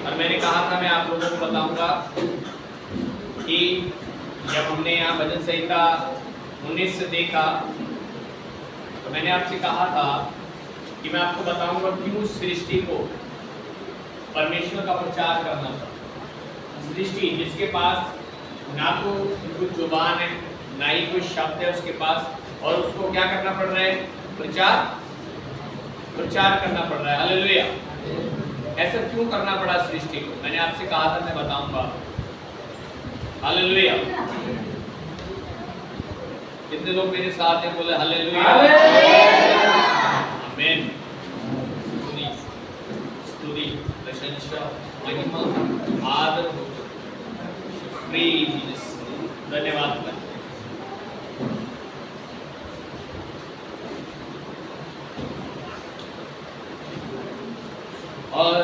और मैंने कहा था मैं आप लोगों को बताऊंगा कि जब हमने यहाँ भजन संहिता 19 से देखा तो मैंने आपसे कहा था कि मैं आपको बताऊंगा क्यों सृष्टि को परमेश्वर का प्रचार करना था। सृष्टि जिसके पास ना तो कुछ जुबान है ना ही कोई शब्द है उसके पास, और उसको क्या करना पड़ रहा है? प्रचार करना पड़ रहा है। हालेलुया। ऐसा क्यों करना पड़ा सृष्टि को? मैंने आपसे कहा था मैं बताऊंगा। हालेलुया। कितने लोग मेरे साथ हैं? बोले हालेलुया। आमीन। स्तुति प्रशंसा महिमा आदर हो। धन्यवाद। और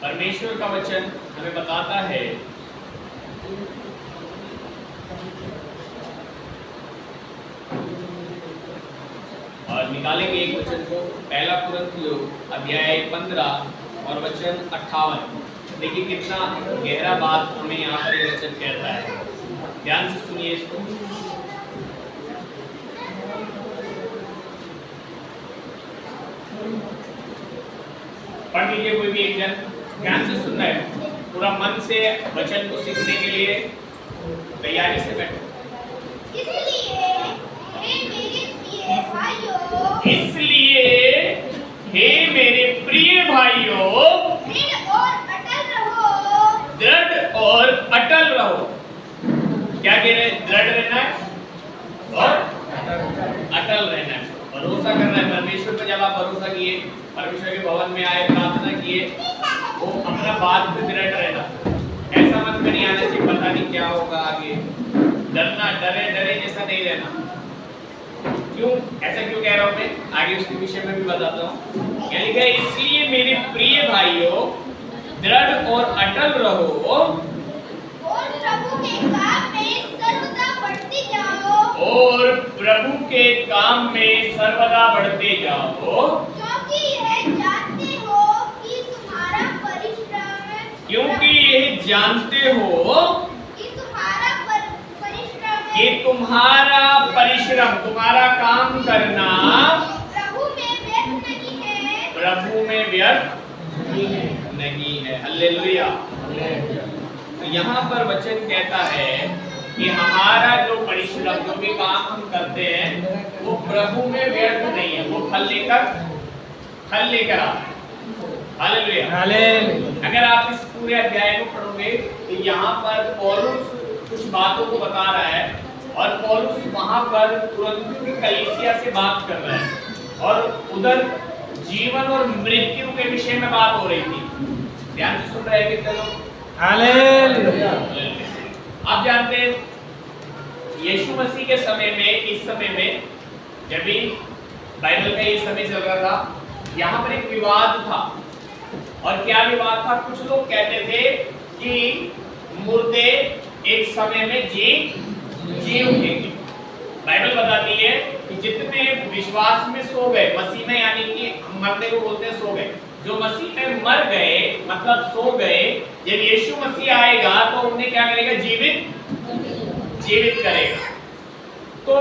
परमेश्वर का वचन हमें बताता है और निकालेंगे एक वचन को, पहला कुरिन्थियों अध्याय 15 और वचन 58। देखिए कितना गहरा बात हमें यहाँ पर ये वचन कहता है। ध्यान से सुनिए इसको। पढ़ लीजिए कोई भी एक जन, ध्यान से सुनना है, पूरा मन से वचन को सीखने के लिए तैयारी से बैठो। इसलिए हे मेरे प्रिय भाइयों दृढ़ और अटल रहो। क्या कह रहे हैं? दृढ़ रहना है और अटल रहना है, भरोसा करना है परमेश्वर पर। जब आप भरोसा किए, परमेश्वर के भवन में आए, प्रार्थना किए, वो अपना बात पे दृढ़ रहना। ऐसा मन में नहीं आना चाहिए पता नहीं क्या होगा आगे, डरना, डरे जैसा नहीं रहना। क्यों ऐसा क्यों कह रहा हूं मैं? आगे उसके विषय में भी बताता हूँ। क्या लिखा है? इसलिए मेरे प्रिय भाइयों दृढ़ और अटल रहो और प्रभु के काम में सर्वदा बढ़ते जाओ। और प्रभु के काम में सर्वदा बढ़ते जाओ, क्योंकि यह जानते हो कि तुम्हारा परिश्रम क्योंकि यह जानते हो कि तुम्हारा परिश्रम, तुम्हारा काम करना प्रभु में व्यर्थ नहीं है। प्रभु में व्यर्थ नहीं है। हालेलुया। तो यहाँ पर वचन कहता है कि हमारा जो परिश्रम, जो भी काम हम करते हैं, वो प्रभु में व्यर्थ नहीं है, वो फल लेकर आता है। हालेलुया। अगर आप इस पूरे अध्याय को पढ़ोगे तो यहाँ पर पौलुस कुछ बातों को बता रहा है, और पौलुस वहां पर कुरिन्थियों की कलीसिया से बात कर रहा है, और उधर जीवन और मृत्यु के विषय में बात हो रही थी। ध्यान से सुन रहे हैं कितने लोग? हालेलुया। आप जानते हैं यीशु मसीह के समय में, इस समय में जब भी बाइबल का ये समय चल रहा था, यहाँ पर एक विवाद था। और क्या विवाद था? कुछ लोग कहते थे कि मुर्दे एक समय में जी उठेंगे। बाइबल बताती है कि जितने विश्वास में सो गए मसीह में, यानी कि मरने को बोलते हैं सो गए, जो मसीह में मर गए मतलब सो गए, जब यीशु मसीह आएगा तो उन्हें क्या करेगा? जीवित करेगा। तो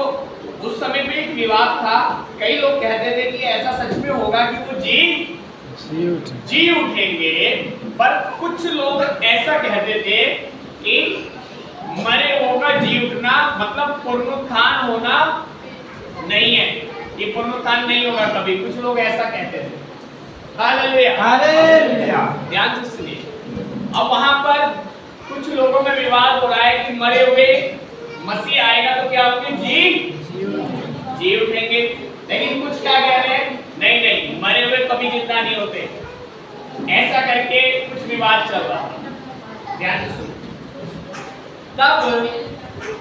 उस समय में एक विवाद था। कई लोग कहते थे कि ऐसा सच में होगा कि वो जी उठेंगे, पर कुछ लोग ऐसा कहते थे कि मरे होगा जी उठना मतलब पुनरुत्थान होना नहीं है, ये पुनरुत्थान नहीं होगा कभी। कुछ लोग ऐसा कहते थे। हालेलुया। ध्यान से सुनिए। अब वहां पर कुछ लोगों में विवाद हो रहा है कि मरे हुए मसीह आएगा तो क्या होंगे? जी उठेंगे। लेकिन कुछ क्या कह रहे हैं? नहीं, मरे हुए कभी जिंदा नहीं होते। ऐसा करके कुछ विवाद चल रहा था। ध्यान से सुनिए। तब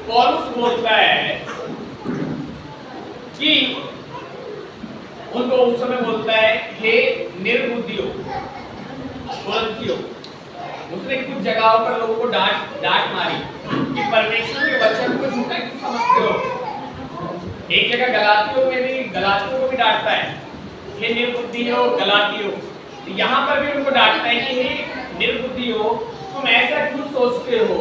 पौलुस बोलता है कि उनको उस समय बोलता है, हे निर्बुद्धियों कुरिन्थियों। उसने कुछ जगहों पर लोगों को डांट मारी कि परमेश्वर के वचन को झूठा क्यों समझते हो। एक जगह गलातियों को भी डांटता है, हे निर्बुद्धियों गलातियों। तो यहाँ पर भी उनको डांटता है कि हे निर्बुद्धि हो, तुम ऐसा क्यों सोचते हो,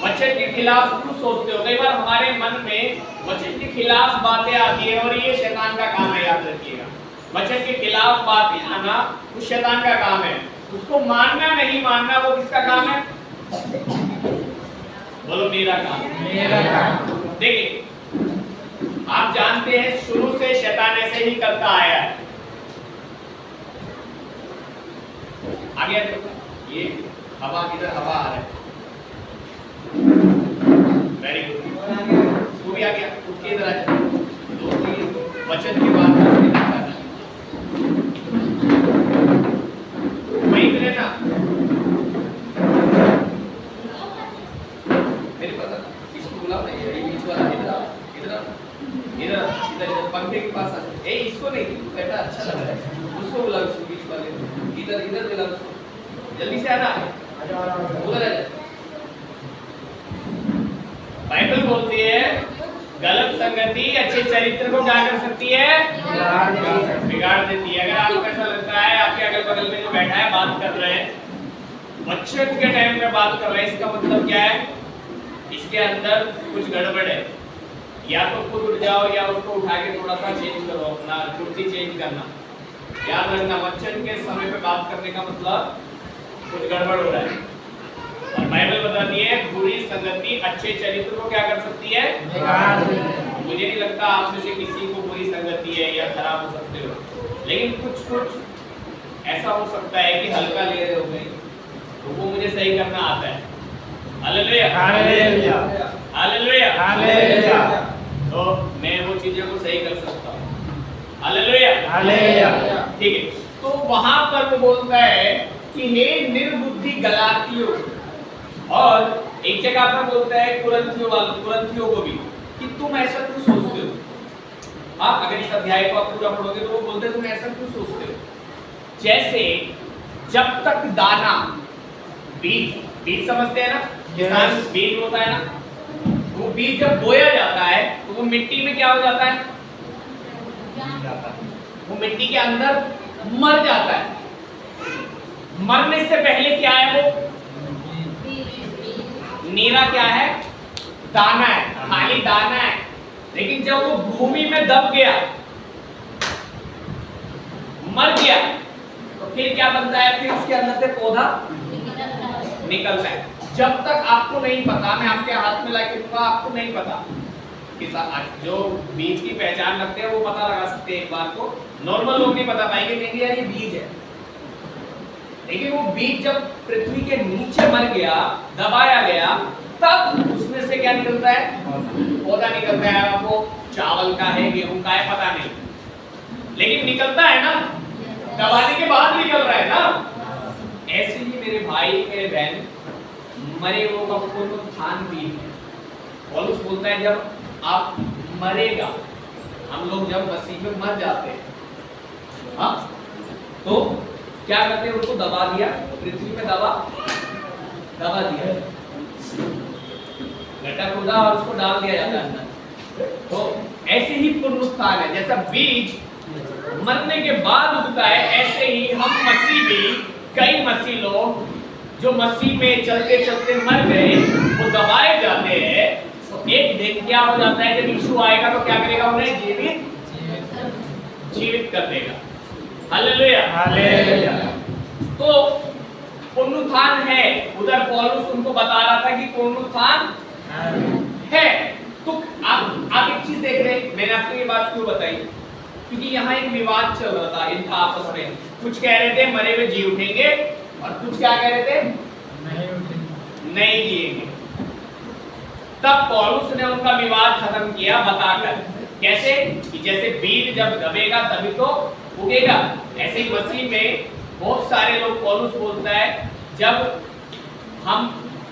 वचन के खिलाफ क्यों सोचते हो। कई बार हमारे मन में वचन के खिलाफ बातें आती है और ये शैतान का काम है, याद रखिएगा। वचन के खिलाफ बातें आना वो शैतान का काम है। उसको मानना नहीं मानना वो किसका काम है? बोलो मेरा काम। मेरा काम। देखिए आप जानते हैं शुरू से शैतान ऐसे ही करता आया है। आगे ये हवा किधर हवा आ रहा है, वेरी गुड, तू भी आ गया, उसके इधर आ जा। दोस्तों वचन के बाद वही मिले ना, मेरे पता इसको बुलाओ ना, ये बीच वाला इधर पंखे के पास आ। ए इसको नहीं, बेटा अच्छा लग रहा है, उसको बुलाओ, इसको बीच वाले इधर बुलाओ उसको, जल्दी से आना, उधर आ जा। बाइबल बोलती है गलत संगति अच्छे चरित्र को क्या कर सकती है? बिगाड़ देती है। अगर आपको ऐसा लगता है आपके अगल बगल में जो बैठा है बात कर रहे हैं, वचन के टाइम में बात कर रहे हैं, इसका मतलब क्या है? इसके अंदर कुछ गड़बड़ है। या तो खुद उठ जाओ या उसको उठा के थोड़ा सा चेंज करो, अपना कुर्सी चेंज करना। याद रखना वचन के समय पे बात करने का मतलब कुछ गड़बड़ हो रहा है। और बाइबल बताती है बुरी संगति अच्छे चरित्र को क्या कर सकती है? मुझे नहीं लगता आप में से किसी को बुरी संगति है या खराब हो सकते हो, लेकिन कुछ ऐसा हो सकता है कि हल्का ले रहे हो गए, तो वो मुझे सही करना आता है। Hallelujah hallelujah hallelujah hallelujah. तो मैं वो चीजों को सही कर सकता हूँ। Hallelujah hallelujah. ठीक है, तो वहां पर वो बोलता है कि हे निर्बुद्धि गलातियों, और एक जगह पर बोलता है कुरिन्थियों को भी कि तुम ऐसा क्यों सोचते हो। हाँ, अगर इस अध्याय को आप पूरा पढ़ोगे तो वो बोलते हैं तुम ऐसा क्यों सोचते हो। जैसे जब तक दाना बीज समझते हैं ना, किसान बीज होता है ना, वो बीज जब बोया जाता है तो वो मिट्टी में क्या हो जाता है? वो मिट्टी के अंदर मर जाता है। मरने से पहले क्या है? वो नीरा क्या है? दाना है, खाली दाना है। लेकिन जब वो भूमि में दब गया, मर गया, तो फिर क्या बनता है? फिर उसके अंदर से पौधा निकलता है। जब तक आपको नहीं पता, मैं आपके हाथ में लाके दूंगा, आपको नहीं पता कि जो बीज की पहचान रखते हैं वो पता लगा सकते हैं एक बार को, नॉर्मल लोग नहीं पता पाएंगे, कहेंगे यार ये बीज है। लेकिन वो बीज जब पृथ्वी के नीचे मर गया, दबाया गया, तब उसमें से क्या निकलता है? पौधा निकलता है। अब वो चावल का है, गेहूं का है, पता नहीं, लेकिन निकलता है ना, दबाने के बाद निकल रहा है ना। ऐसे ही मेरे भाई मेरे बहन, मरे हुओं का पुनरुत्थान भी है। पौलुस बोलता है जब आप मरेगा, हम लोग जब मसीह में मर जाते हैं, हाँ, तो क्या करते हैं? उनको दबा दिया, पृथ्वी में दबा दिया, गड्ढा खोदा और उसको डाल दिया जाता है अंदर। तो ऐसे ही पुनरुत्थान है, जैसा बीज मरने के बाद उगता है, ऐसे ही हम मसीह भी, कई मसीह लोग जो मसीह में चलते चलते मर गए, वो दबाए जाते हैं। तो एक दिन क्या हो जाता है? जब यीशु आएगा तो क्या करेगा? उन्हें जीवित कर देगा। Hallelujah hallelujah. तो पुनरुत्थान है। उधर पौलुस उनको बता रहा था कि पुनरुत्थान है। तो आप एक चीज देख रहे हैं, मैंने आपको ये बात क्यों बताई? क्योंकि यहाँ एक विवाद चल रहा था इनका आपस में। कुछ कह रहे थे मरे हुए जी उठेंगे, और कुछ क्या कह रहे थे? नहीं जिएंगे। तब पौलुस ने उनका विवाद खत्म किया बताकर, कैसे कि जैसे बीज जब दबेगा तभी तो उगेगा, ऐसे ही मसीह में बहुत सारे लोग, पौलुस बोलता है, जब हम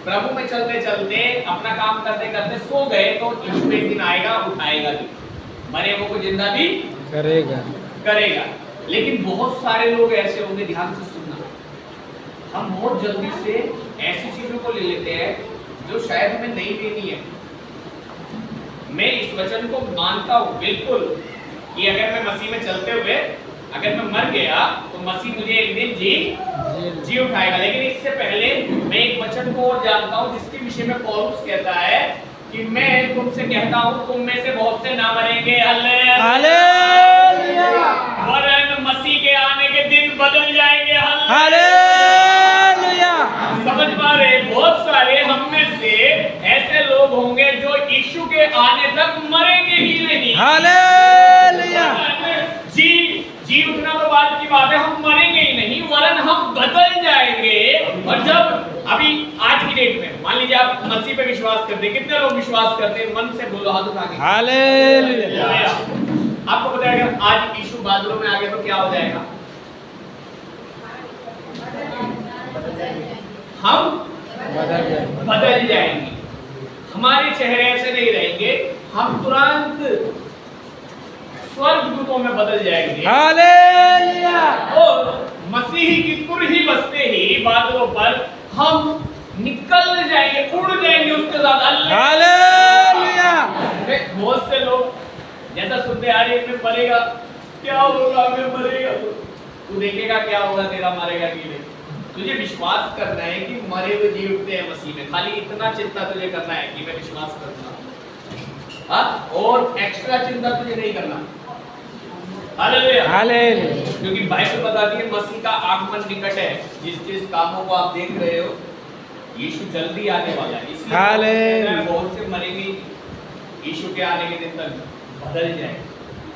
प्रभु में चलते चलते अपना काम करते करते सो गए तो यीशु एक दिन आएगा, उठाएगा भी, मरे हुओं को जिंदा भी करेगा। लेकिन बहुत सारे लोग ऐसे होंगे, ध्यान से सुनना, हम बहुत जल्दी से ऐसी चीजों को ले लेते हैं जो शायद हमें नहीं लेनी है। मैं इस वचन को मानता हूं बिल्कुल कि अगर मैं मसीह में चलते हुए अगर मैं मर गया तो मसीह मुझे एक दिन जी उठाएगा। लेकिन इससे पहले मैं एक वचन को और जानता हूँ जिसके विषय में पौलुस कहता है कि मैं तुमसे कहता हूँ तुम में से बहुत से ना मरेंगे, हालेलुया, वरन मसीह के आने के दिन बदल जाएंगे, हालेलुया। समझ पा रहे? बहुत सारे हम में से ऐसे लोग होंगे जो यीशु के आने तक मरेंगे ही नहीं, हालेलुया। जी उठना तो बात की बात है, हम मरेंगे ही नहीं वरन हम बदल जाएंगे। और जब अभी आज की डेट में मान लीजिए आप मसीह पे विश्वास करते हैं, कितने लोग विश्वास करते हैं? मन से बोलो, हाथ उठा के, हालेलुया। आपको पता है अगर आज यीशु बादलों में आ गया तो क्या हो जाएगा? हम बदल जाएंगे, हमारे चेहरे ऐसे नहीं रहेंगे, हम तुरंत स्वर्गदूतों में बदल जाएंगे, हालेलुया। और मसीही की तुर ही बसते ही बादलों पर हम निकल जाएंगे, उड़ जाएंगे उसके साथ, हालेलुया। बहुत से लोग जैसा सुनते आ रही है, मरेगा, क्या होगा, मैं मरेगा, तू देखेगा क्या होगा, तेरा मरेगा कि नहीं। तुझे विश्वास करना है कि मरे हुए जी उठते हैं मसीह में, खाली इतना चिंता तुझे करना है कि मैं विश्वास करता हूं, और एक्स्ट्रा चिंता तुझे नहीं करना, हालेलुया, हालेलुया। क्योंकि बाइबल बताती है मसीह का आगमन निकट है। जिस कामों को आप देख रहे हो यीशु जल्दी आने वाला है, इसलिए हालेलुया बहुत से मरेंगे, यीशु के आने के दिन तक बदल जाएंगे,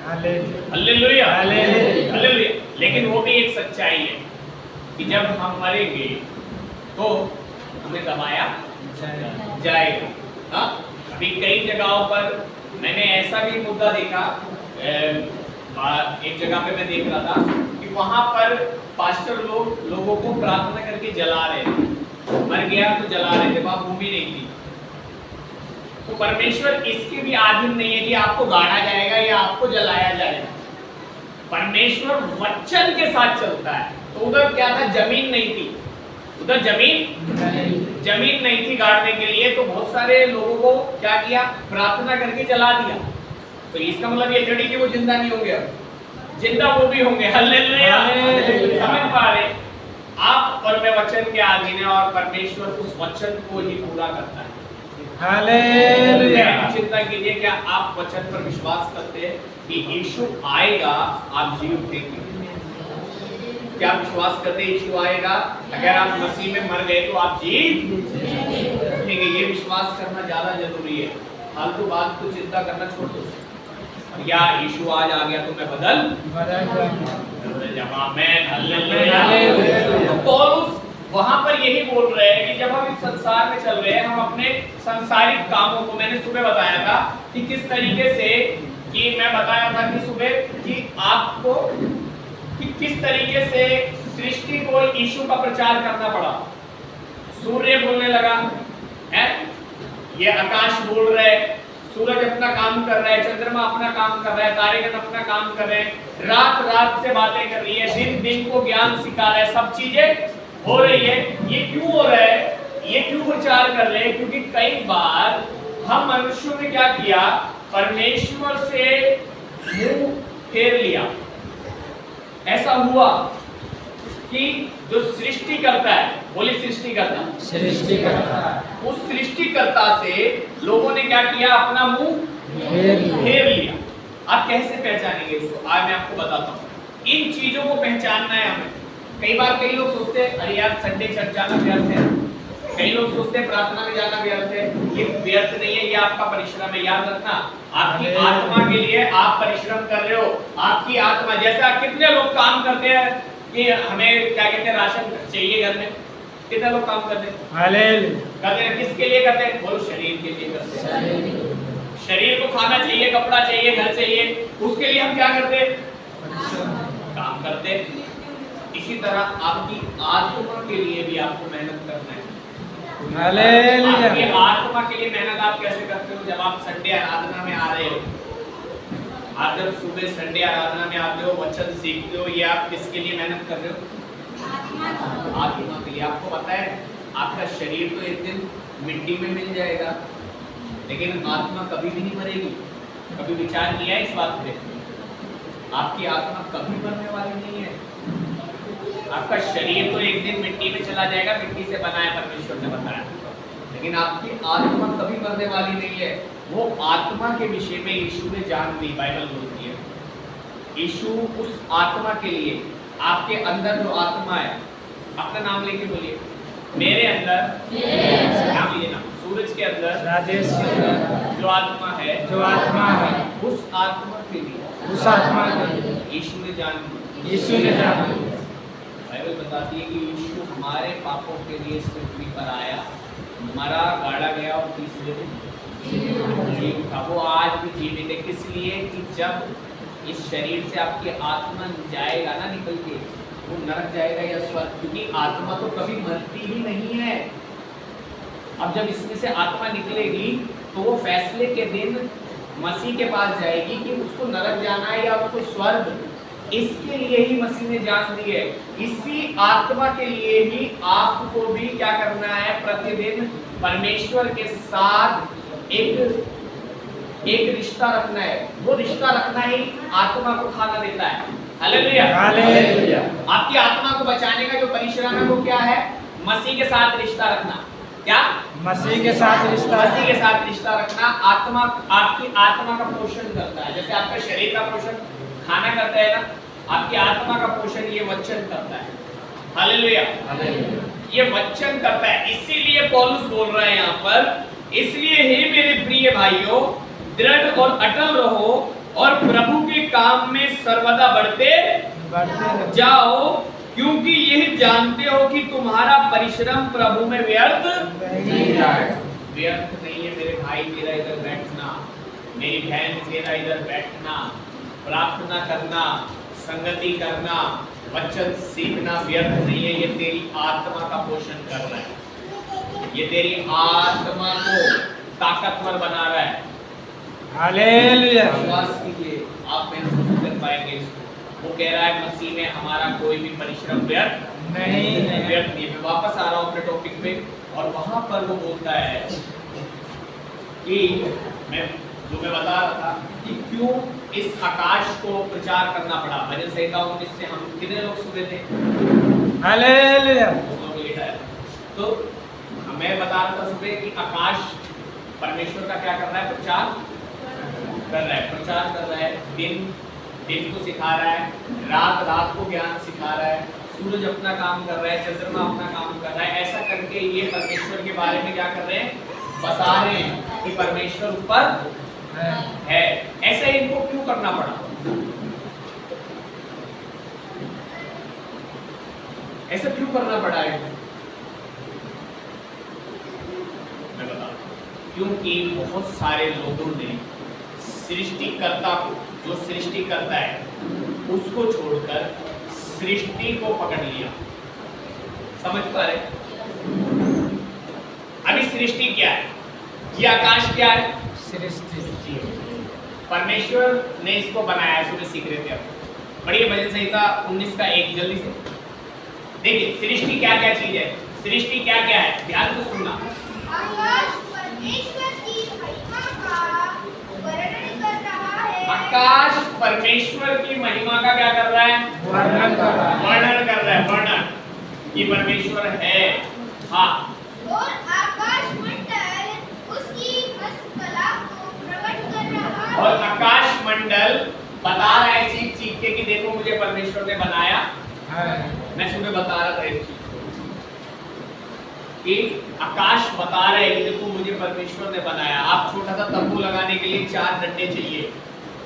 हालेलुया, हालेलुया, हालेलुया। लेकिन वो भी एक सच्चाई है कि जब हम मरेंगे तो हमें दबाया जाएगा। हाँ, अभी कई जगहों पर मैंने ऐसा भी मुद्दा देखा, एक जगह पे मैं देख रहा था कि वहां पर पास्टर लोगों को प्रार्थना करके जला रहे थे, मर गया तो जला रहे थे, वहां भूमि नहीं थी। तो परमेश्वर इसके भी अधीन नहीं है कि आपको गाड़ा जाएगा या आपको जलाया जाएगा। परमेश्वर वचन के साथ चलता है। तो उधर क्या था? जमीन नहीं थी, उधर जमीन नहीं थी गाड़ने के लिए, तो बहुत सारे लोगों को क्या किया? प्रार्थना करके जला दिया। तो इसका मतलब ये थोड़ी कि वो जिंदा नहीं होंगे, अब जिंदा वो भी होंगे, हालेलुया। समझ पा रहे? आप और मैं वचन के अधीन है और परमेश्वर उस वचन को ही पूरा करता है, हालेलुया। चिंता कीजिए, क्या आप वचन पर विश्वास करते हैं कि यीशु आएगा, आप जी उठेंगे? क्या आप विश्वास करते हैं यीशु आएगा? अगर आप मसीह में मर गए तो आप जी उठेंगे। ये विश्वास करना ज्यादा जरूरी है, फालतू बात को चिंता करना छोड़ दो। या यीशु आज आ गया तो मैं बदल जाऊंगा, आमीन, हालेलुया। तो पौलुस वहां पर यही बोल रहे हैं कि जब हम इस संसार में चल रहे हैं, हम अपने सांसारिक कामों को, मैंने सुबह बताया था कि किस तरीके से, कि मैं बताया था कि सुबह कि आपको कि किस तरीके से सृष्टि को यीशु का प्रचार करना पड़ा। सूर्य बोलने लगा है, ये आकाश बोल रहे, सूरज अपना काम कर रहा है, चंद्रमा अपना काम कर रहा है, तारेगण अपना काम कर रहे हैं, रात रात से बातें कर रही है, दिन दिन को ज्ञान सिखा रहा है, सब चीजें हो रही है। ये क्यों हो रहा है? ये क्यों विचार कर रहे हैं? क्योंकि कई बार हम मनुष्यों ने क्या किया? परमेश्वर से मुंह फेर लिया। ऐसा हुआ कि जो सृष्टि करता है, बोले सृष्टिकर्ता, उस सृष्टिकर्ता से लोगों ने क्या किया? अपना मुंह फेर लिया। आप कैसे पहचानेंगे इसको? आज मैं आपको बताता हूँ। इन चीजों को पहचानना है हमें। कई बार कई लोग सोचते हैं अरे यार संडे चर्च जाना व्यर्थ है, कई लोग सोचते हैं प्रार्थना में जाना व्यर्थ है। ये व्यर्थ नहीं है, ये आपका परिश्रम है। याद रखना, आपकी आत्मा के लिए आप परिश्रम कर रहे हो। आपकी आत्मा, जैसा कितने लोग काम करते हैं कि हमें क्या कहते हैं, राशन चाहिए घर में, कितने लोग काम करते हैं? करते हैं। किसके लिए करते हैं? बोलो, शरीर के लिए करते हैं। शरीर को खाना चाहिए, कपड़ा चाहिए, घर चाहिए, उसके लिए हम क्या करते हैं? काम करते हैं। इसी तरह आपकी आत्मा के लिए भी आपको मेहनत करना है। आपकी आत्मा के लिए मेहनत आप कैसे करते हो? जब आप संडे आराधना में आ रहे हो, आप जब सुबह संडे आराधना में आते हो, वचन सीखते हो, ये आप किसके लिए मेहनत कर रहे हो? आत्मा के लिए। आपको पता है आपका शरीर तो एक दिन मिट्टी में मिल जाएगा, लेकिन आत्मा कभी भी नहीं मरेगी। कभी विचार किया है इस बात पे? आपकी आत्मा कभी मरने वाली नहीं है। आपका शरीर तो एक दिन मिट्टी में चला जाएगा, मिट्टी से बना है, परमेश्वर ने बताया, लेकिन आपकी आत्मा कभी मरने वाली नहीं है। वो आत्मा के विषय में यीशु ने जान दी, बाइबल बोलती है। यीशु उस आत्मा के लिए, आपके अंदर जो आत्मा है, अपना नाम लेके बोलिए, मेरे अंदर नाम लिए ना, सूरज के अंदर, राजेश के अंदर जो आत्मा है, जो आत्मा है, उस आत्मा के लिए, उस आत्मा के लिए यीशु ने जान दी। यीशु ने जान दी। बाइबल बताती है कि यीशु हमारे पापों के लिए इस पृथ्वी पर आया, मरा, गाड़ा गया और तीसरे दिन जी उठा। वो आज भी जीवित है। किस लिए? कि जब इस शरीर से आपकी आत्मा जाएगा ना निकल के, वो नरक जाएगा या स्वर्ग, क्योंकि आत्मा तो कभी मरती ही नहीं है। अब जब इसमें से आत्मा निकलेगी तो वो फैसले के दिन मसीह के पास जाएगी कि उसको नरक जाना है या उसको स्वर्ग। इसके लिए ही मसीह ने जान दी है। इसी आत्मा के लिए ही आपको भी क्या करना है? प्रतिदिन परमेश्वर के साथ एक रिश्ता रखना है। वो रिश्ता रखना ही आत्मा को खाना देता है। Hallelujah, hallelujah. आपकी आत्मा को बचाने का जो परिश्रम है वो क्या है? मसीह के साथ रिश्ता रखना। क्या? मसीह के साथ रिश्ता, मसीह के साथ रिश्ता रखना। आत्मा आपकी आत्मा का पोषण करता है, जैसे आपका शरीर का पोषण खाना करता है ना, आपकी आत्मा का पोषण ये वचन करता है। हालेलुया, ये वचन करता है। इसीलिए पौलुस बोल रहा है यहाँ पर, इसलिए हे मेरे प्रिय भाइयों, दृढ़ और अटल रहो और प्रभु के काम में सर्वदा बढ़ते जाओ, क्योंकि यह जानते हो कि तुम्हारा परिश्रम प्रभु में व्यर्थ नहीं है। मेरे भाई तेरा इधर बैठना, मेरी बहन तेरा इधर बैठना, प्रार्थना करना, संगति करना, वचन सीखना व्यर्थ नहीं है। ये तेरी आत्मा का पोषण कर रहा है, ये तेरी आत्मा को ताकतवर बना रहा है। हालेलुया। विश्वास कीजिए, आप महसूस कर पाएंगे इसको। वो कह रहा है मसीह में हमारा कोई भी परिश्रम व्यर्थ नहीं है। व्यर्थ नहीं है। मैं वापस आ रहा हूँ अपने टॉपिक पे, और वहां पर वो बोलता है कि मैं बता रहा था कि क्यों इस आकाश को प्रचार करना पड़ा। भजन संहिता 19 से हम कितने लोग सुने थे? हालेलुया। लोग लिखा है। तो मैं बता रहा था सुबह कि आकाश परमेश्वर का क्या कर रहा है? प्रचार कर रहा है, प्रचार कर रहा है। दिन को सिखा रहा है, रात को ज्ञान सिखा रहा है, सूरज अपना काम कर रहा है, चंद्रमा अपना काम कर रहा है। ऐसा करके ये परमेश्वर के बारे में क्या कर रहे हैं? बता रहे हैं कि परमेश्वर ऊपर है। ऐसा इनको क्यों करना पड़ा? ऐसा क्यों करना पड़ा है? मैं बता, क्योंकि बहुत सारे लोगों ने सृष्टिकर्ता को, जो सृष्टि करता है, उसको छोड़कर सृष्टि को पकड़ लिया। समझ पा रहे? अभी सृष्टि क्या है? ये आकाश क्या है? सृष्टि। परमेश्वर ने इसको बनाया, सुबह सीख रहे थे आप। पढ़िए भजन संहिता 19 का 1 जल्दी से। देखिए सृष्टि क्या क्या चीज है, सृष्टि क्या क्या है, ध्यान से सुनना। आकाश परमेश्वर की महिमा का वर्णन कर रहा है। आकाश परमेश्वर की महिमा का क्या कर रहा है? वर्णन कर रहा है। वर्णन कर रहा है, वर्णन कि परमेश्वर है। हाँ, और आकाश मंडल उसकी हस्तकला को प्रकट कर रहा है। और आकाश मंडल बता रहा है चीख चीख के कि देखो मुझे परमेश्वर ने बनाया। मैं सुबह बता रहा था इस चीज को कि आकाश बता रहा है कि देखो मुझे परमेश्वर ने बनाया। आप छोटा सा तंबू लगाने के लिए 4 डंडे चाहिए,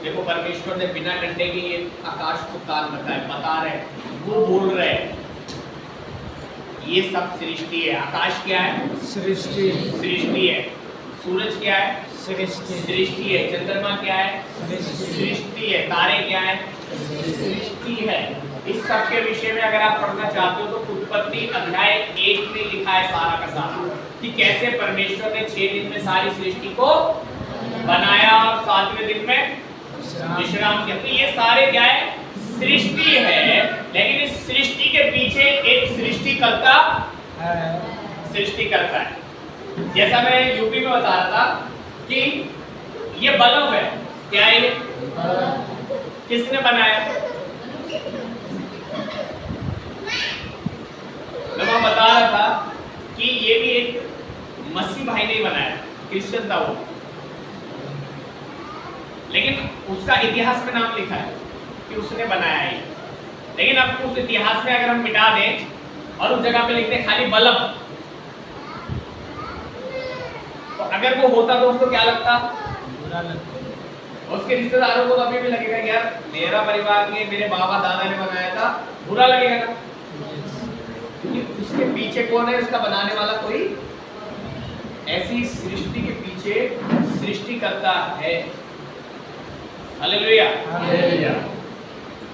देखो परमेश्वर ने बिना डंडे के ये आकाश को तान रखा है। बता रहे, वो बोल रहे, ये सब सृष्टि है। आकाश क्या है? सृष्टि। सृष्टि है। सूरज क्या है? सृष्टि। सृष्टि है। चंद्रमा क्या है? सृष्टि है। तारे क्या है? सृष्टि है। इस सब के विषय में अगर आप पढ़ना चाहते हो तो उत्पत्ति अध्याय 1 में लिखा है सारा का सारा कि कैसे परमेश्वर ने 6 दिन में सारी सृष्टि को बनाया और 7वें दिन में विश्राम किया। तो ये सारे क्या है? सृष्टि है। लेकिन इस सृष्टि के पीछे एक सृष्टिकर्ता है। जैसा मैं यूपी में बता रहा था कि ये बल्ब है। क्या है ये? किसने बनाया? मैं वहां बता रहा था कि ये भी एक मसीह भाई ने बनाया, क्रिश्चियन था वो, लेकिन उसका इतिहास में नाम लिखा है कि उसने बनाया है। लेकिन अब उस इतिहास में अगर हम मिटा दें और उस जगह पे लिख दें खाली बल्ब, तो अगर वो होता तो उसको क्या लगता? बुरा लगता है। उसके रिश्तेदारों को तो अभी भी लगेगा यार मेरा परिवार ने, मेरे बाबा दादा ने बनाया था, बुरा लगेगा ना। क्योंकि उसके पीछे कौन है? उसका बनाने वाला कोई ऐसी सृष्टि के पीछे सृष्टिकर्ता है। हालेलुया। हालेलुया।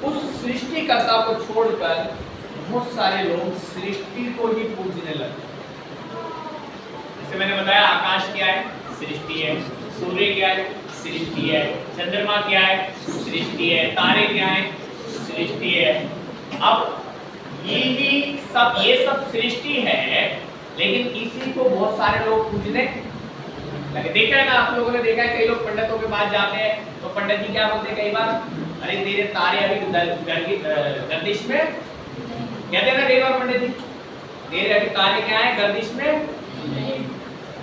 उस सृष्टिकर्ता को छोड़कर बहुत सारे लोग सृष्टि को ही पूजने लगे। जैसे मैंने बताया आकाश क्या है? सृष्टि है। सूर्य क्या है? सृष्टि है। चंद्रमा क्या है? सृष्टि है। तारे क्या है? सृष्टि है। अब ये सब सृष्टि है, लेकिन इसी को बहुत सारे लोग पूजने लगे। देखा है ना, आप लोगों ने देखा है कई लोग पंडितों के पास जाते हैं तो पंडित जी क्या बोलते हैं कई बार? अरे तेरे तारे अभी गर्दिश में, कहते हैं ना कई बार पंडित जी, तेरे अभी तारे क्या है? गर्दिश में,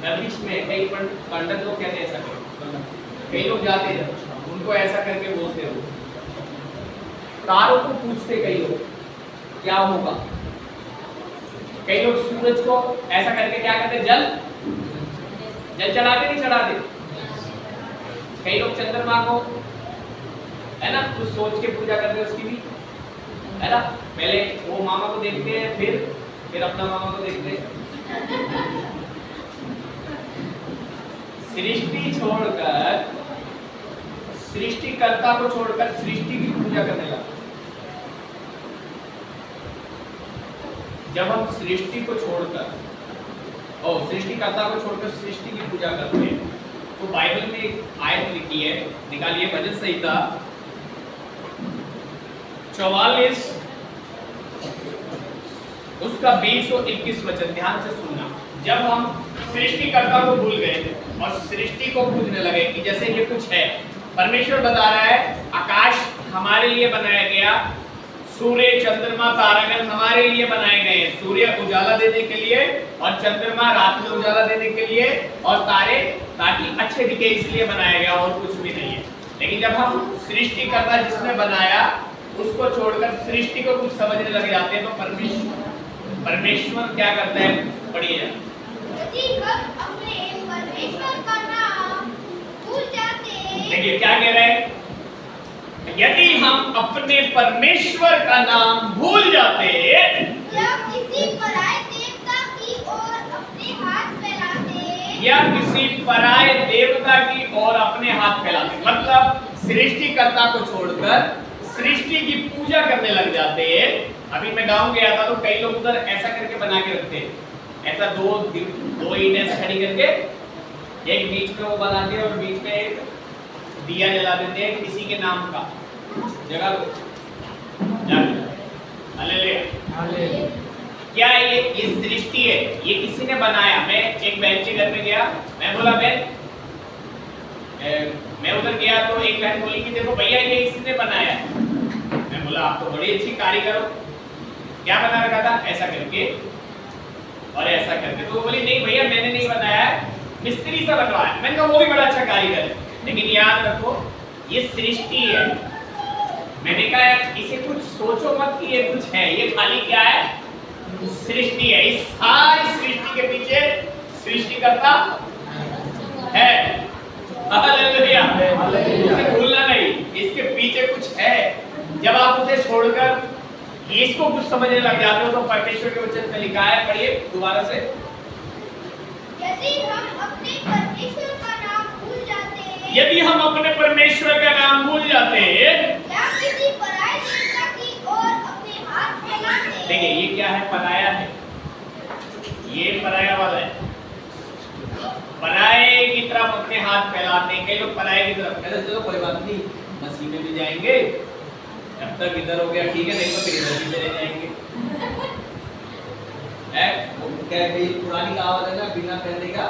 गर्दिश में। कई पंडित लोग कहते हैं ऐसा, कई लोग जाते हैं उनको ऐसा करके बोलते हो। तारों को पूछते कई लोग क्या होगा। कई लोग सूरज को ऐसा करके क्या करते? जल चढ़ाते नहीं चढ़ाते। कई लोग चंद्रमा को है ना कुछ सोच के पूजा करते हैं, उसकी भी है ना, पहले वो मामा को देखते हैं फिर अपना मामा को देखते हैं। सृष्टि छोड़कर, सृष्टिकर्ता को छोड़कर सृष्टि की पूजा करने लगा। जब हम सृष्टि को छोड़कर और सृष्टिकर्ता को छोड़कर सृष्टि की पूजा करते हैं तो बाइबल में एक आयत लिखी है, निकालिए भजन संहिता 44 उसका 20 और 21 वचन ध्यान से सुनना। जब हम सृष्टिकर्ता को भूल गए और सृष्टि को पूजने लगे कि जैसे ये कुछ है, परमेश्वर बता रहा है आकाश हमारे लिए बनाया गया, सूर्य चंद्रमा तारागण हमारे लिए बनाए गए हैं। सूर्य उजाला देने के लिए और चंद्रमा रात में उजाला देने के लिए और तारे ताकि अच्छे दिखे इसलिए बनाया गया, और कुछ भी नहीं है। लेकिन जब हम सृष्टिकर्ता जिसने बनाया उसको छोड़कर सृष्टि को कुछ समझने लग जाते हैं तो परमेश्वर क्या करता है? पढ़िए। यदि हम अपने परमेश्वर का नाम भूल जाते, देखिए क्या कह रहे हैं? यदि हम अपने परमेश्वर का नाम भूल जाते या किसी पराये देवता की ओर अपने हाथ फैलाते, या किसी पराये देवता की ओर अपने हाथ फैलाते, मतलब सृष्टिकर्ता को छोड़कर सृष्टि की पूजा करने लग जाते हैं। अभी मैं गांव गया था तो कई लोग उधर ऐसा करके बना के रखते हैं, ऐसा दो ईंट ऐसे खड़ी करके एक बीच में वो बनाते हैं और बीच में एक दिया जला देते हैं किसी के नाम का, जगह हालेलुया। क्या ये सृष्टि है? ये किसी ने बनाया। मैं एक बहन के घर में गया, मैं बोला बहन, मैं उधर गया तो एक बहन बोली कि देखो भैया ये इसने बनाया है। मैं बोला आप तो बड़ी अच्छी कारीगर हो, क्या बना रखा था? ऐसा करके और ऐसा करके। तो वो बोली नहीं भैया मैंने नहीं बनाया है, मिस्त्री से बनवाया। मैंने कहा वो भी बड़ा अच्छा कारीगर है, लेकिन याद रखो ये सृष्टि है। मैंने कहा इसे कुछ सोचो मत कि ये कुछ है, ये खाली क्या है? सृष्टि है। इस सारी सृष्टि के पीछे सृष्टिकर्ता है। हालेलुया। उसे भूलना नहीं, इसके पीछे कुछ है। जब आप उसे छोड़कर इसको कुछ समझने लग जाते हो तो परमेश्वर के वचन में लिखा है, पढ़िए दोबारा से। यदि हम अपने परमेश्वर का नाम भूल जाते, यदि हम अपने परमेश्वर का नाम भूल जाते या किसी पराये देवता की ओर अपने हाथ फैलाते। देखिए ये क्या है? पराया है, ये पराया वाला है। पराये की तरफ अपने हाथ फैलाते हैं। कई लोग पराये की तरफ कहते चलो कोई बात नहीं मसीह में भी जाएंगे, जब तक इधर हो गया ठीक है, नहीं तो फिर इधर भी चले जाएंगे। क्या है पुरानी कहावत है ना, बिना पहनने का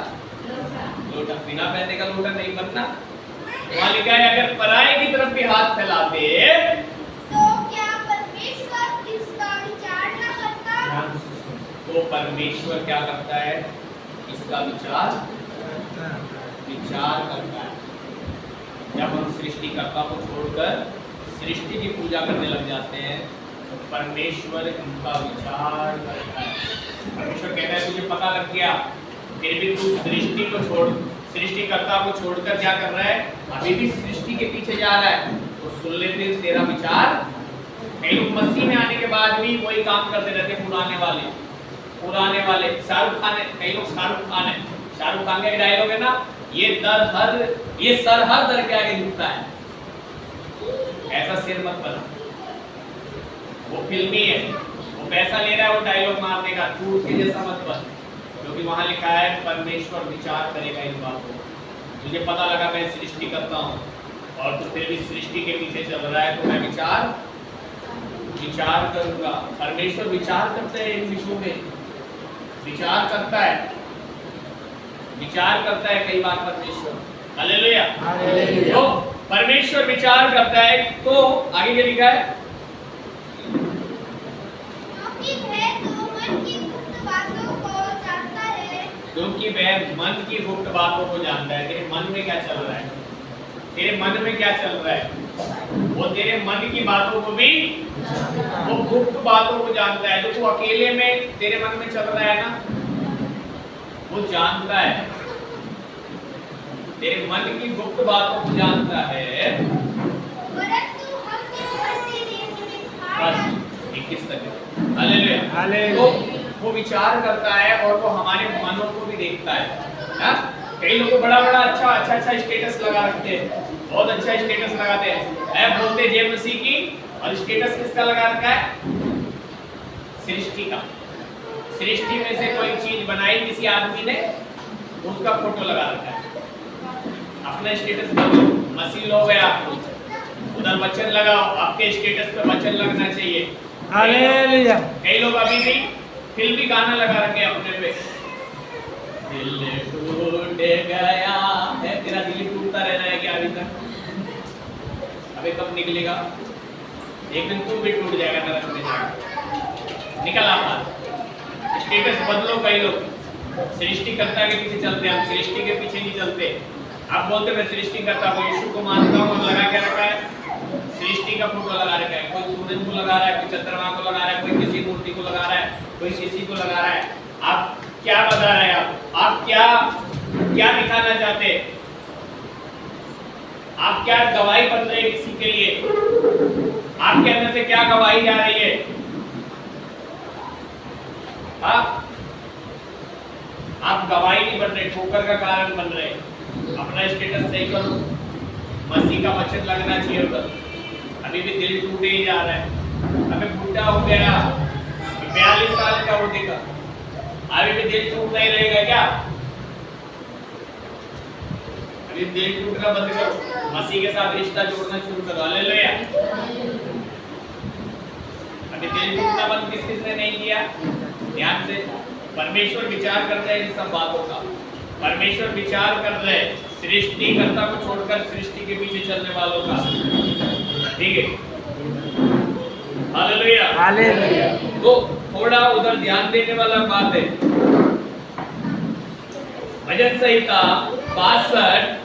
लोटा, बिना पहनने का लोटा नहीं बनना। वहां लिखा है अगर पराये की तरफ भी हाथ फैलाते तो क्या परमेश्वर इसका विचार न करता? तो परमेश्वर क्या करता है? इसका विचार करता है। जब हम सृष्टिकर्ता को छोड़कर सृष्टि की पूजा करने लग जाते हैं तो परमेश्वर उनका विचार करता है। परमेश्वर कहता है तुझे पता लग गया, फिर भी तू सृष्टि को छोड़, सृष्टिकर्ता को छोड़कर क्या कर रहा है? अभी भी सृष्टि के पीछे जा रहा है। तो सुन लेते तेरा विचार। कई लोग मसीह में आने के बाद भी वही काम करते रहते, पुराने वाले। शाहरुख खान है, कई लोग शाहरुख खान है, शाहरुख खान का एक डायलॉग है ना, ये सर हर दर के आगे झुकता है। ऐसा सिर मत बना, वो फिल्मी है, वो पैसा ले रहा है वो डायलॉग मारने का, तू उसके जैसा मत बन। क्योंकि वहां लिखा है परमेश्वर विचार करेगा इन बातों। तुझे पता लगा मैं सृष्टि करता हूँ और तू फिर भी सृष्टि के पीछे चल रहा है, तो मैं विचार करूंगा। परमेश्वर विचार करते हैं इन विषयों में, विचार करता है कई बार परमेश्वर। हालेलुया। तो परमेश्वर विचार करता है, तो आगे क्या लिखा है? क्योंकि वह तो मन की गुप्त बातों को जानता है। क्योंकि वह मन की गुप्त बातों को जानता है। तेरे मन में क्या चल रहा है? तेरे मन में क्या चल रहा है? वो तेरे मन की बातों को भी, वो गुप्त बातों को जानता है। जो तू अकेले में तेरे मन में चल रहा है ना, वो जानता है। तेरे मन की गुप्त बातों को जानता है। परंतु हम जो करते हैं बस 21 तक। हालेलुया। तो वो विचार करता है और वो हमारे मनों को भी देखता है ना? कई लोग बड़ा अच्छा स्टेटस लगा रखते हैं, बहुत अच्छा स्टेटस लगाते हैं, बोलते जय मसीह की, और स्टेटस किसका लगा रखा है? सृष्टि का। सृष्टि में से कोई चीज बनाई किसी आदमी ने, उसका फोटो लगा रखा है। अपना स्टेटस बदलो, मसीह लोग है आप, उधर वचन लगाओ, आपके स्टेटस पे वचन लगना चाहिए। हालेलुया। कई लोग अभी भी फिल्मी गाना लगा रखे अपने पे, दिल टूट गया है, तेरा दिल टूटता रह रहा है क्या अभी तक? अबे कब निकलेगा? एक दिन तू भी टूट जाएगा, नरक में जाएगा। निकल आप, स्टेटस बदलो। कई लोग सृष्टिकर्ता के पीछे चलते हैं, हम सृष्टि के पीछे नहीं चलते। आप बोलते मैं सृष्टिकर्ता को, यीशु को मानता हूँ, और लगा क्या रखा है? सृष्टि का फोटो लगा रखा है। कोई सूरज को लगा रहा है, कोई चंद्रमा को लगा रहा है, कोई किसी मूर्ति को लगा रहा है, कोई किसी को लगा रहा है। आप क्या बता रहे हैं? आप क्या दिखाना चाहते हैं? आप क्या गवाही बन रहे हैं किसी के लिए? आपके अंदर से क्या गवाही जा रही है? आप गवाही नहीं बन रहे, ठोकर का कारण बन रहे। अपना स्टेटस सही करो, मसीह का वचन लगना चाहिए उधर। अभी भी दिल टूटे ही जा रहा है। अभी बुढ़ा हो गया, 42 साल का हो देगा, अभी भी दिल टूटना ही रहेगा क्या? अभी दिल टूटना बंद करो, मसीह के साथ रिश्ता जोड़ना शुरू करो। हालेलुया। अभी दिल टूटना बंद किसने नहीं किया? ध्यान से। परमेश्वर विचार करता है इन सब बातों का। परमेश्वर विचार कर रहे हैं सृष्टिकर्ता को छोड़कर सृष्टि के पीछे चलने वालों का। ठीक है, हालेलुया। हालेलुया। तो थोड़ा उधर ध्यान देने वाला बात है। भजन संहिता 62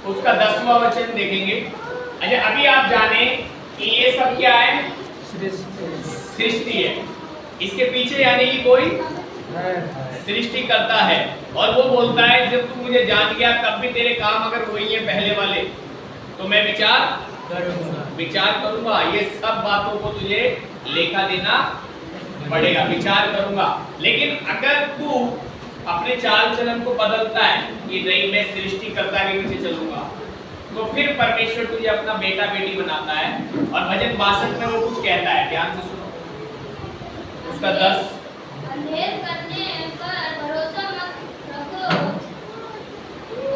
उसका 10वां वचन देखेंगे। अच्छा, अभी आप जाने कि ये सब क्या है? सृष्टि है। इसके पीछे यानी कि कोई सृष्टि करता है, और वो बोलता है जब तू मुझे जान गया तब भी तेरे काम अगर वही है पहले वाले, तो मैं विचार करूंगा। ये सब बातों को तुझे लेखा देना पड़ेगा, विचार करूंगा। लेकिन अगर तू अपने चाल चलन को बदलता है कि नहीं मैं सृष्टिकर्ता के पीछे चलूंगा, तो फिर परमेश्वर तुझे अपना बेटा बेटी बनाता है। और भजन 62 में वो कुछ कहता है, ध्यान से सुनो, उसका 10। अंधेर करने पर भरोसा मत रखो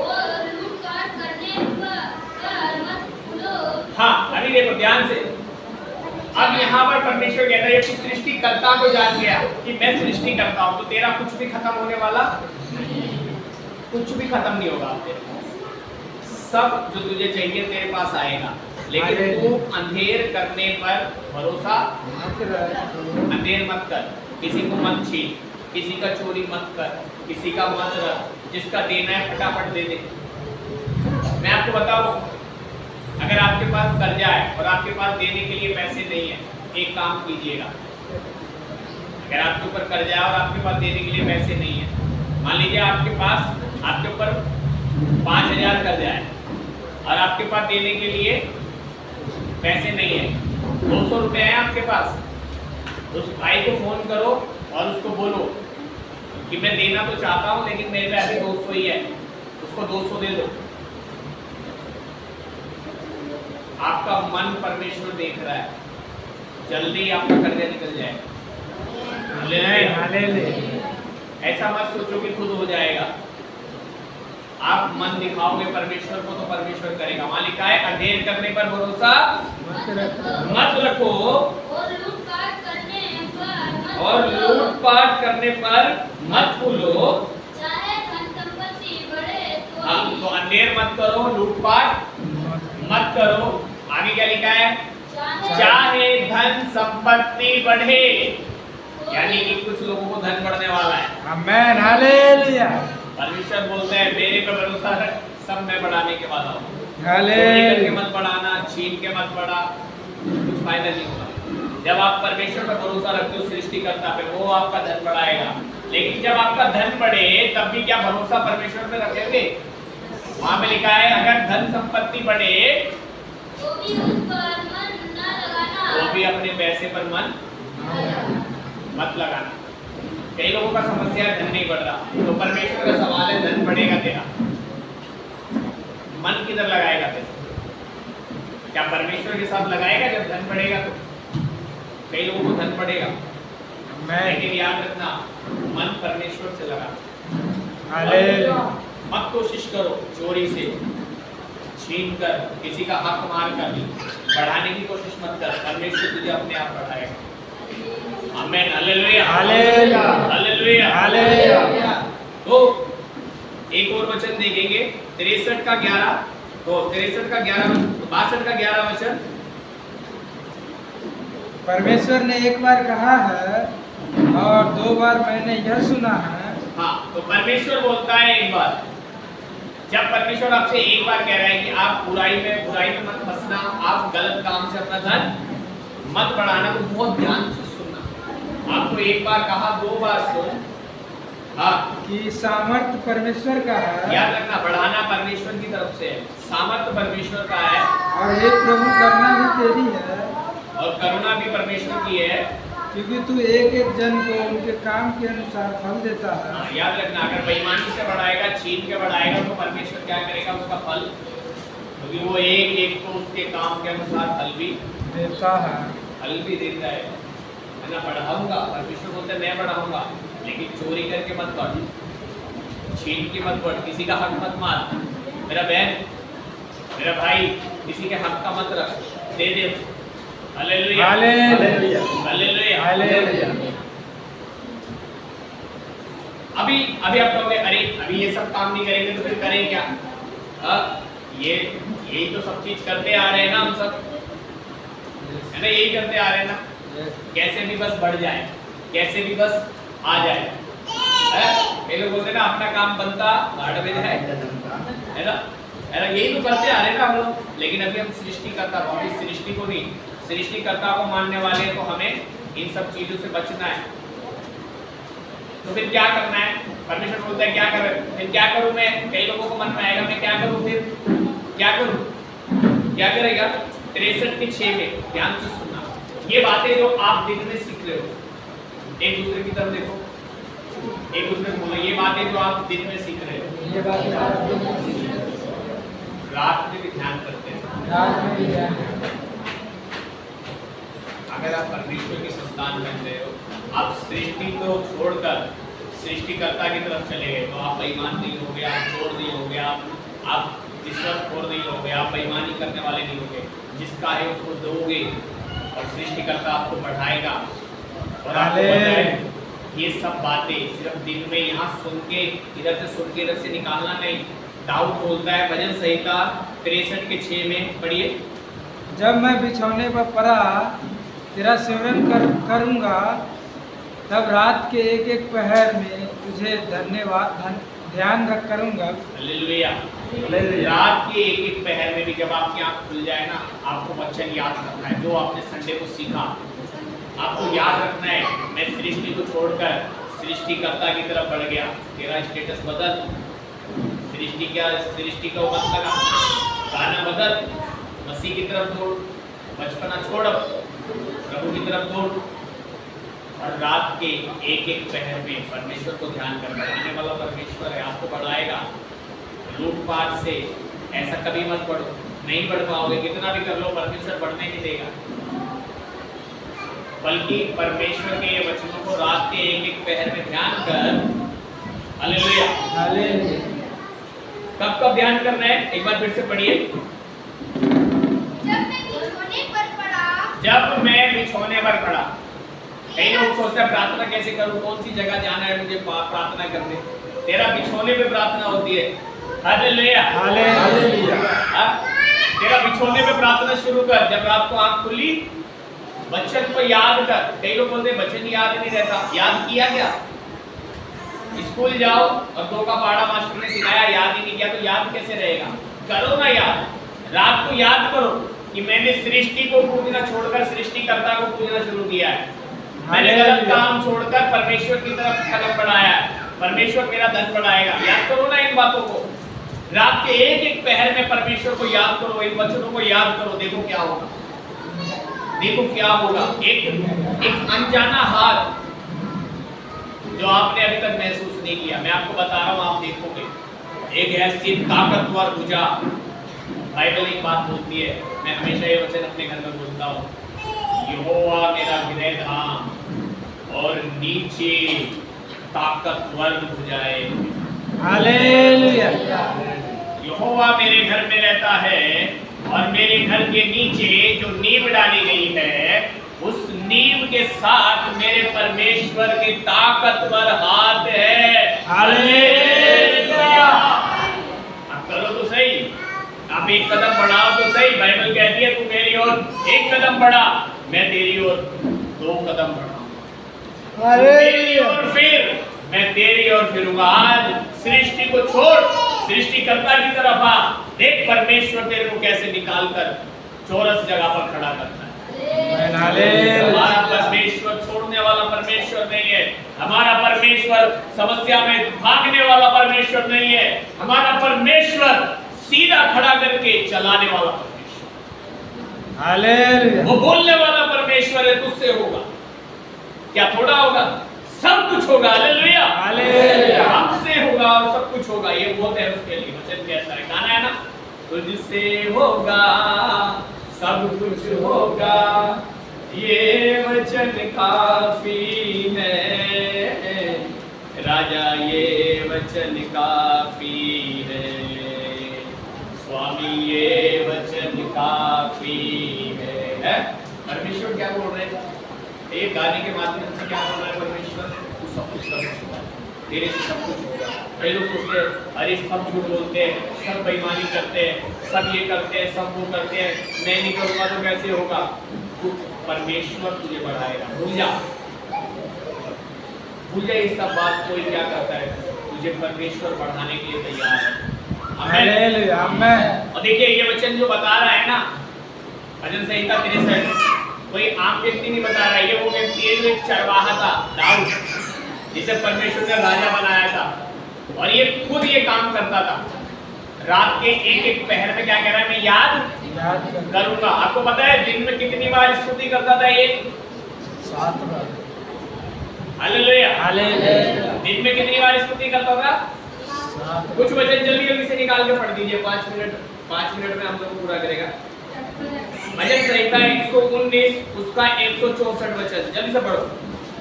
और लूटपाट करने पर मत भूलो। हाँ, अभी देखो ध्यान से। अब यहाँ पर परमेश्वर कहता है कि सृष्टिकर्ता को जान गया कि मैं सृष्टि करता हूँ, तो तेरा कुछ भी खत्म होने वाला, कुछ भी खत्म नहीं होगा तेरे। सब जो तुझे चाहिए तेरे पास आएगा, लेकिन तू अंधेर करने पर भरोसा अंधेर मत कर, किसी को मत छीन, किसी का चोरी मत कर, किसी का मत रख, जिसका देना है फटाफट दे दे। मैं आपको बताऊं, अगर आपके पास कर्जा है और आपके पास देने के लिए पैसे नहीं है, एक काम कीजिएगा। अगर आपके ऊपर कर्जा है और आपके पास देने के लिए पैसे नहीं है, मान लीजिए आपके ऊपर 5,000 कर्जा है और आपके पास देने के लिए पैसे नहीं है, 200 रुपये है आपके पास, उस भाई को फोन करो और उसको बोलो कि मैं देना तो चाहता हूं लेकिन मेरे पे अभी 200 ही है, उसको 200 दे दो। आपका मन परमेश्वर देख रहा है, जल्दी आपका कर्जा निकल जाएगा। ऐसा मत सोचो कि खुद हो जाएगा, आप मन दिखाओगे परमेश्वर को तो परमेश्वर करेगा। वहां लिखा है अंधेर करने पर भरोसा मत रखो और लूटपाट करने पर मत भूलो। चाहे धन संपत्ति बढ़े तो अंधेर मत करो, लूटपाट मत करो। आगे क्या लिखा है? चाहे धन संपत्ति बढ़े, यानी कि कुछ लोगों को धन बढ़ने वाला है। आमेन, हालेलुया। परमेश्वर बोलते हैं मेरे पे भरोसा रख, सब मैं बढ़ाने के वाला हूँ। हालेलुया। चोरी करके मत बढ़ाना, छीन के मत बढ़ा, कुछ फायदा नहीं होगा। जब आप परमेश्वर पर भरोसा रखते हो सृष्टिकर्ता पे, वो आपका धन बढ़ाएगा। लेकिन जब आपका धन बढ़े तब भी क्या भरोसा परमेश्वर पे रखेंगे? वहां पे लिखा है अगर धन संपत्ति बढ़े तो भी उस पर मन न लगाना, वो भी अपने पैसे पर मन मत लगाना। कई लोगों का समस्या है धन नहीं बढ़ रहा, तो परमेश्वर का सवाल है धन बढ़ेगा तेरा, मन किधर लगाएगा तेरा? क्या परमेश्वर के साथ लगाएगा जब धन बढ़ेगा? तो कई लोगों को धन बढ़ेगा, लेकिन याद रखना मन परमेश्वर से लगा। मत कोशिश करो चोरी से, छीन कर, किसी का हक मार कर बढ़ाने की कोशिश मत कर, परमेश्वर तुझे अपने आप बढ़ाएगा। आमीन, हालेलुया, हालेलुया, हालेलुया, हालेलुया। तो एक और वचन देखेंगे 63 का 11, तो 63 का 11, 62 का 11 वचन। परमेश्वर ने एक बार कहा है और 2 बार मैंने यह सुना है। हाँ, तो परमेश्वर बोलता है एक बार। जब परमेश्वर आपसे एक बार कह रहा है कि आप बुराई में मत फंसना, आप गलत काम से अपना धन मत बढ़ाना, तो बहुत ध्यान से सुनना। आपको एक बार कहा, 2 बार सुन। हाँ, कि सामर्थ्य परमेश्वर का है। याद रखना, बढ़ाना परमेश्वर की तरफ से है, सामर्थ्य परमेश्वर का है, और हे प्रभु करना भी तेरी है, और करुणा भी परमेश्वर की है, क्योंकि तू एक एक जन को उनके काम के अनुसार फल देता है। हाँ, याद रखना, अगर बेईमानी से बढ़ाएगा, छीन के बढ़ाएगा, तो परमेश्वर क्या करेगा? उसका फल, क्योंकि वो एक एक को उसके काम के अनुसार फल भी देता है, फल भी देता है ना। बढ़ाऊंगा, परमेश्वर बोलते हैं मैं बढ़ाऊंगा, लेकिन चोरी करके मत बढ़, छीन के मत बढ़, किसी का हक मत मार, मेरा बहन, मेरा भाई, किसी के हक का मत रख, दे दे। Hallelujah, hallelujah, hallelujah, hallelujah. अभी आप कहोगे अरे अभी ये सब काम नहीं करेंगे तो फिर करें क्या? यही तो सब चीज करते आ रहे हैं ना, हम सब है ना, यही करते आ रहे हैं ना। कैसे भी बस बढ़ जाए, कैसे भी बस आ जाए। ये लोग बोलते हैं ना अपना काम बनता घाट में जाए, है ना, यही तो करते आ रहे हैं ना हम लोग। लेकिन अभी हम सृष्टिकर्ता को, अभी सृष्टि को नहीं, सृष्टिकर्ता को मानने वाले हैं, तो हमें इन सब चीजों से बचना है। तो फिर क्या करना है? परमेश्वर बोलता है क्या कर, फिर क्या करूं मैं? कई लोगों को मन में आएगा मैं क्या करूं, फिर क्या करूं? क्या करेगा? 63 के 6 में ध्यान से सुनना, ये बातें जो आप दिन में सीख रहे हो, एक दूसरे की तरफ देखो, एक दूसरे को बोलो, ये बातें जो आप दिन में सीख रहे हो, ये बात रात में भी ध्यान करते हैं। रात में भी ध्यान। अगर आप परमेश्वर की संतान बन रहे हो, आप सृष्टि को छोड़कर सृष्टिकर्ता की तरफ चले गए, तो आप बेईमान नहीं होगे, आप चोर नहीं होगे, आप रिश्वतखोर नहीं होगे, आप बेईमानी करने वाले नहीं होगे। जिसका है उसको दोगे और सृष्टिकर्ता आपको बढ़ाएगा। और आपको पता है ये सब बातें सिर्फ दिन में यहाँ सुन के, इधर से सुन के इधर से निकालना नहीं, दाऊद बोलता है भजन संहिता 63 के 6 में, पढ़िए। जब मैं बिछौने पर पड़ा तेरा सिमरन करूँगा, तब रात के एक एक पहर में तुझे ध्यान रख करूँगा। हालेलुया। रात के एक एक पहर में भी जब आपकी आंख खुल जाए ना, आपको वचन याद रखना है जो आपने संडे को सीखा। आपको याद रखना है, मैं सृष्टि को छोड़कर सृष्टिकर्ता की तरफ बढ़ गया। तेरा स्टेटस बदल, सृष्टि का मत लगा, गाना बदल, मसीह की तरफ दौड़, बचपना छोड़, प्रभु की तरफ दौड़। और रात के एक एक पहर में परमेश्वर को ध्यान करना। आने वाला परमेश्वर है, आपको बढ़ाएगा। लूटपाट से ऐसा कभी मत बढ़ो, नहीं बढ़ पाओगे, कितना भी कर लो परमेश्वर बढ़ने नहीं देगा। बल्कि परमेश्वर के ये वचनों को रात के एक एक पहर में ध्यान कर। Hallelujah, hallelujah. कब कब ध्यान करना है, एक बार फिर से पढ़िए। जब मैं बिछौने पर पड़ा। कई लोग सोचते हैं प्रार्थना कैसे करूं, कौन सी जगह जाना है मुझे प्रार्थना करने। तेरा बिछौने पे प्रार्थना होती है। Hallelujah, hallelujah. तेरा बिछौने पे प्रार्थना शुरू कर। जब रात को आंख खुली, वचन को याद कर। कई लोग बोलते हैं वचन याद नहीं रहता। याद किया क्या? स्कूल जाओ और 2 का पहाड़ा मास्टर ने सिखाया, याद ही नहीं किया तो याद कैसे रहेगा? करो ना याद। रात को याद करो कि मैंने सृष्टि को पूजना छोड़कर सृष्टिकर्ता को पूजना शुरू किया है। मैंने गलत काम छोड़कर परमेश्वर की तरफ कदम बढ़ाया है। परमेश्वर मेरा धन बढ़ाएगा। याद करो ना इन बातों को। रात के एक एक पहर में परमेश्वर को याद करो, इन वचनों को याद करो। देखो क्या होगा, देखो क्या होगा। एक अनजाना हाथ जो आपने अभी तक महसूस नहीं किया, मैं आपको बता रहा हूँ, आप देखोगे। एक ऐसी ताकतवर भुजा। बाइबल एक बात बोलती है, मैं हमेशा ये वचन अपने घर में बोलता हूँ, यहोवा मेरा हृदय धाम और नीचे ताकतवर भुजाएं। हालेलुया। यहोवा मेरे घर में रहता है और मेरे घर के नीचे जो नींव डाली गई है, उस नींव के साथ मेरे परमेश्वर की ताकतवर हाथ है। हालेलुया। अब करो तो सही, आप एक कदम बढ़ाओ तो सही। बाइबल कहती है तू मेरी ओर एक कदम बढ़ा, मैं तेरी ओर 2 कदम बढ़ाऊंगा। मेरी ओर फिर, मैं तेरी ओर फिरूंगा। आज सृष्टि को छोड़, सृष्टिकर्ता की तरफ आ। देख परमेश्वर तेरे को कैसे निकाल कर चौरस जगह पर खड़ा करता है। हमारा परमेश्वर छोड़ने वाला परमेश्वर नहीं है। हमारा परमेश्वर समस्या में भागने वाला परमेश्वर नहीं है। हमारा परमेश्वर सीधा खड़ा करके चलाने वाला परमेश्वर। हालेलुया। वो बोलने वाला परमेश्वर है, तुझसे होगा क्या? थोड़ा होगा, सब कुछ होगा। Hallelujah, hallelujah. हमसे होगा और सब कुछ होगा। ये बहुत है उसके लिए। वचन कहता है, गाना है ना, तुझसे होगा सब कुछ होगा, ये वचन काफी है राजा, ये वचन काफी है स्वामी, ये वचन काफी है। परमेश्वर क्या बोल रहे हैं? एक गाने के माध्यम से क्या बोल रहा है परमेश्वर? तू सब कुछ कर सकता है, तेरे से सब कुछ होगा। कई लोग सोचते हैं अरे सब झूठ बोलते हैं, सब बेईमानी करते हैं, सब ये करते हैं, सब वो करते हैं, मैं नहीं करूँगा तो कैसे होगा? परमेश्वर तुझे बढ़ाएगा। भूल जा ये सब बात। कोई क्या करता है, तुझे परमेश्वर बढ़ाने के लिए तैयार है। हालेलुया, आमेन। और देखिए ये वचन जो बता रहा है ना, भजन संहिता 63, कोई आम व्यक्ति नहीं बता रहा है। ये वो व्यक्ति है जो एक चरवाहा था, दाऊद, जिसे परमेश्वर ने राजा बनाया था, और ये खुद ये काम करता था। रात के एक एक पहर में क्या कह रहा है? मैं याद करूंगा। आपको पता है दिन में कितनी बार स्तुति करता था ये? 7 बार। Hallelujah, hallelujah. दिन में कितनी बार स्तुति करता था? 7। कुछ वचन जल्दी जल्दी से निकाल के पढ़ दीजिए। 5 मिनट में हम लोग पूरा करेगा। भजन संहिता 119 उसका 164 वचन, जल्दी से पढ़ो।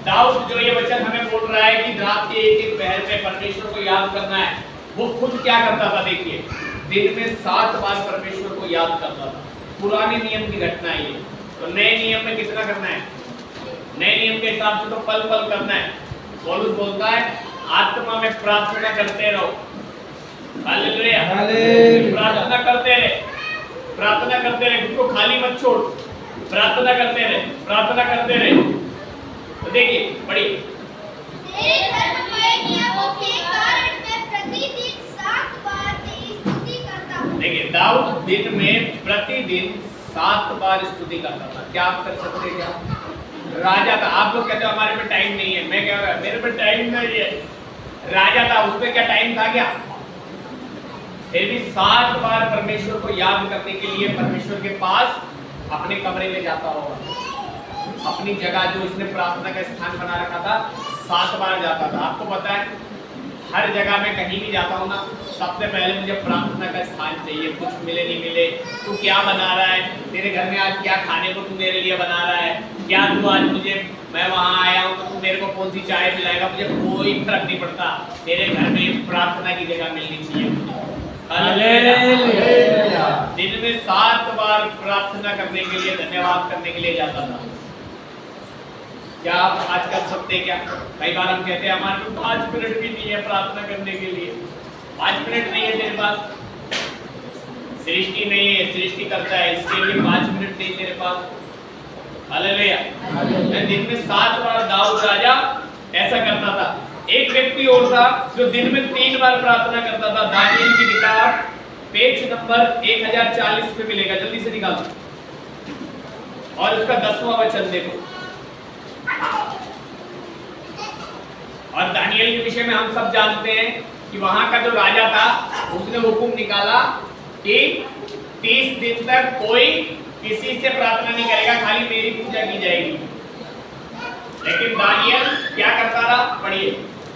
दाऊद जो ये वचन हमें बोल रहा है कि रात के एक एक पहर में परमेश्वर को याद करना है, वो खुद क्या करता था? देखिए, दिन में 7 बार परमेश्वर को याद करता था। पुराने नियम की घटना है ये। तो नए नियम में कितना करना है? नए नियम के हिसाब से तो पल पल करना है। पौलुस बोलता है आत्मा में प्रार्थना करते रहो। हालेलुया। हालेलुया। प्रार्थना करते रहे, प्रार्थना करते रहे, खुद को खाली मत छोड़, प्रार्थना करते रहे, प्रार्थना करते रहे। तो देखिए पढ़िए। तेरे धर्ममय नियमों के कारण मैं प्रतिदिन 7 बार तेरी स्तुति करता हूँ। देखिए दाऊद दिन में प्रतिदिन 7 बार स्तुति करता था। क्या आप कर सकते हैं? क्या राजा था? आप लोग कहते हो हमारे पे टाइम नहीं है, मैं कह रहा मेरे पे टाइम नहीं है। राजा था, उस पे क्या टाइम था क्या? फिर भी 7 बार परमेश्वर को याद करने के लिए परमेश्वर के पास अपने कमरे में जाता होगा, अपनी जगह जो इसने प्रार्थना का स्थान बना रखा था 7 बार जाता था। आपको पता है हर जगह में कहीं भी जाता हूँ ना, सबसे पहले मुझे प्रार्थना का स्थान चाहिए। कुछ मिले नहीं मिले, तू क्या बना रहा है, तेरे घर में आज क्या खाने को तू मेरे लिए बना रहा है, क्या तू आज मुझे, मैं वहाँ आया हूँ तो तू मेरे को कौन सी चाय पिलाएगा, मुझे कोई फर्क नहीं पड़ता, तेरे घर में प्रार्थना की जगह मिलनी चाहिए। हालेलुया। दिन में 7 बार प्रार्थना करने के लिए, धन्यवाद करने के लिए जाता था। क्या आप आज कर सकते हैं? क्या कई बार हम कहते हैं हमारे पास 5 मिनट भी नहीं है प्रार्थना करने के लिए। 5 मिनट नहीं है तेरे पास, सृष्टि नहीं है, सृष्टि करता है, इसके लिए 5 मिनट नहीं तेरे पास। हालेलुया। दिन में 7 बार दाऊद राजा ऐसा करता था। एक व्यक्ति और था जो दिन में 3 बार प्रार्थना करता था। दानिएल की किताब पेज नंबर 1040 पे मिलेगा, जल्दी से निकालो और उसका 10वां वचन देखो। और दानिएल के विषय में हम सब जानते हैं कि वहां का जो राजा था उसने हुक्म निकाला कि 30 दिन तक कोई किसी से प्रार्थना नहीं करेगा, खाली मेरी पूजा की जाएगी। लेकिन दानिएल क्या करता रहा? पढ़िए।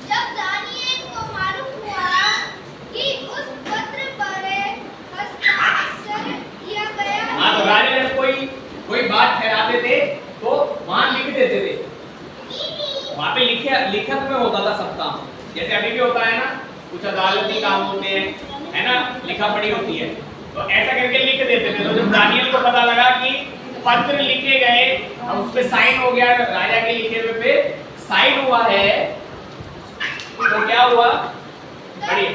जब दानिएल को मालूम हुआ कि उस पत्र पर हस्ताक्षर किया गया है। हाँ, तो राजा जब कोई बात ठहराते थे तो वहां लिख देते थे, वहां पे लिखत में होता था सब काम, जैसे अभी भी होता है ना, कुछ अदालती काम होते हैं, है ना, लिखा पढ़ी होती है, तो ऐसा करके लिख देते थे। तो जब दानिएल को पता लगा कि पत्र लिखे गए और उस पे साइन हो गया, राजा के लिखे हुए पे साइन हुआ है, तो क्या हुआ? पढ़िए।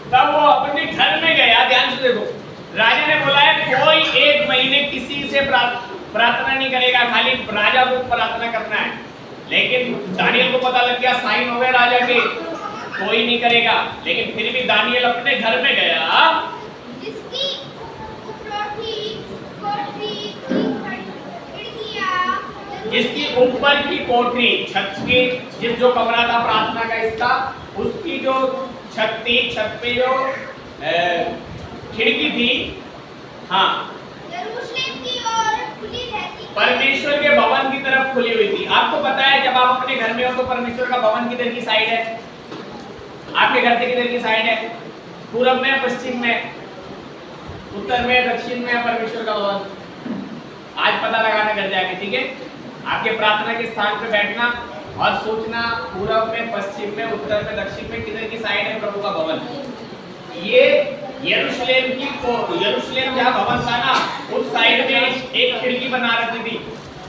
तब वो अपने घर में गया। ध्यान से देखो, राजा ने बोला है कोई 1 महीने किसी से प्रार्थना नहीं करेगा, खाली राजा को प्रार्थना करना है। लेकिन दानिएल को पता लग गया, साइन हो गए राजा के, कोई नहीं करेगा। लेकिन फिर भी दानिएल अपने घर में गया, जिसकी ऊपर की कोठरी, छत की, जिस जो कमरा था प्रार्थना का इसका, उसकी जो छत थी, छत पे जो खिड़की थी, हाँ, यरूशलेम की ओर खुली रहती, परमेश्वर के भवन की तरफ खुली हुई थी। आपको पता है जब आप अपने घर में हो तो परमेश्वर का भवन किधर की साइड है? आपके घर से किधर की साइड है? पूरब में, पश्चिम में, उत्तर में, दक्षिण में परमेश्वर का भवन? आज पता लगाना घर जाके, ठीक है? आपके प्रार्थना के स्थान पे बैठना और सोचना पूरब में, पश्चिम में, उत्तर में, दक्षिण में किधर की साइड है प्रभु का भवन। ये यरूशलेम जहाँ भवन था ना, उस साइड में एक खिड़की बना रखी थी,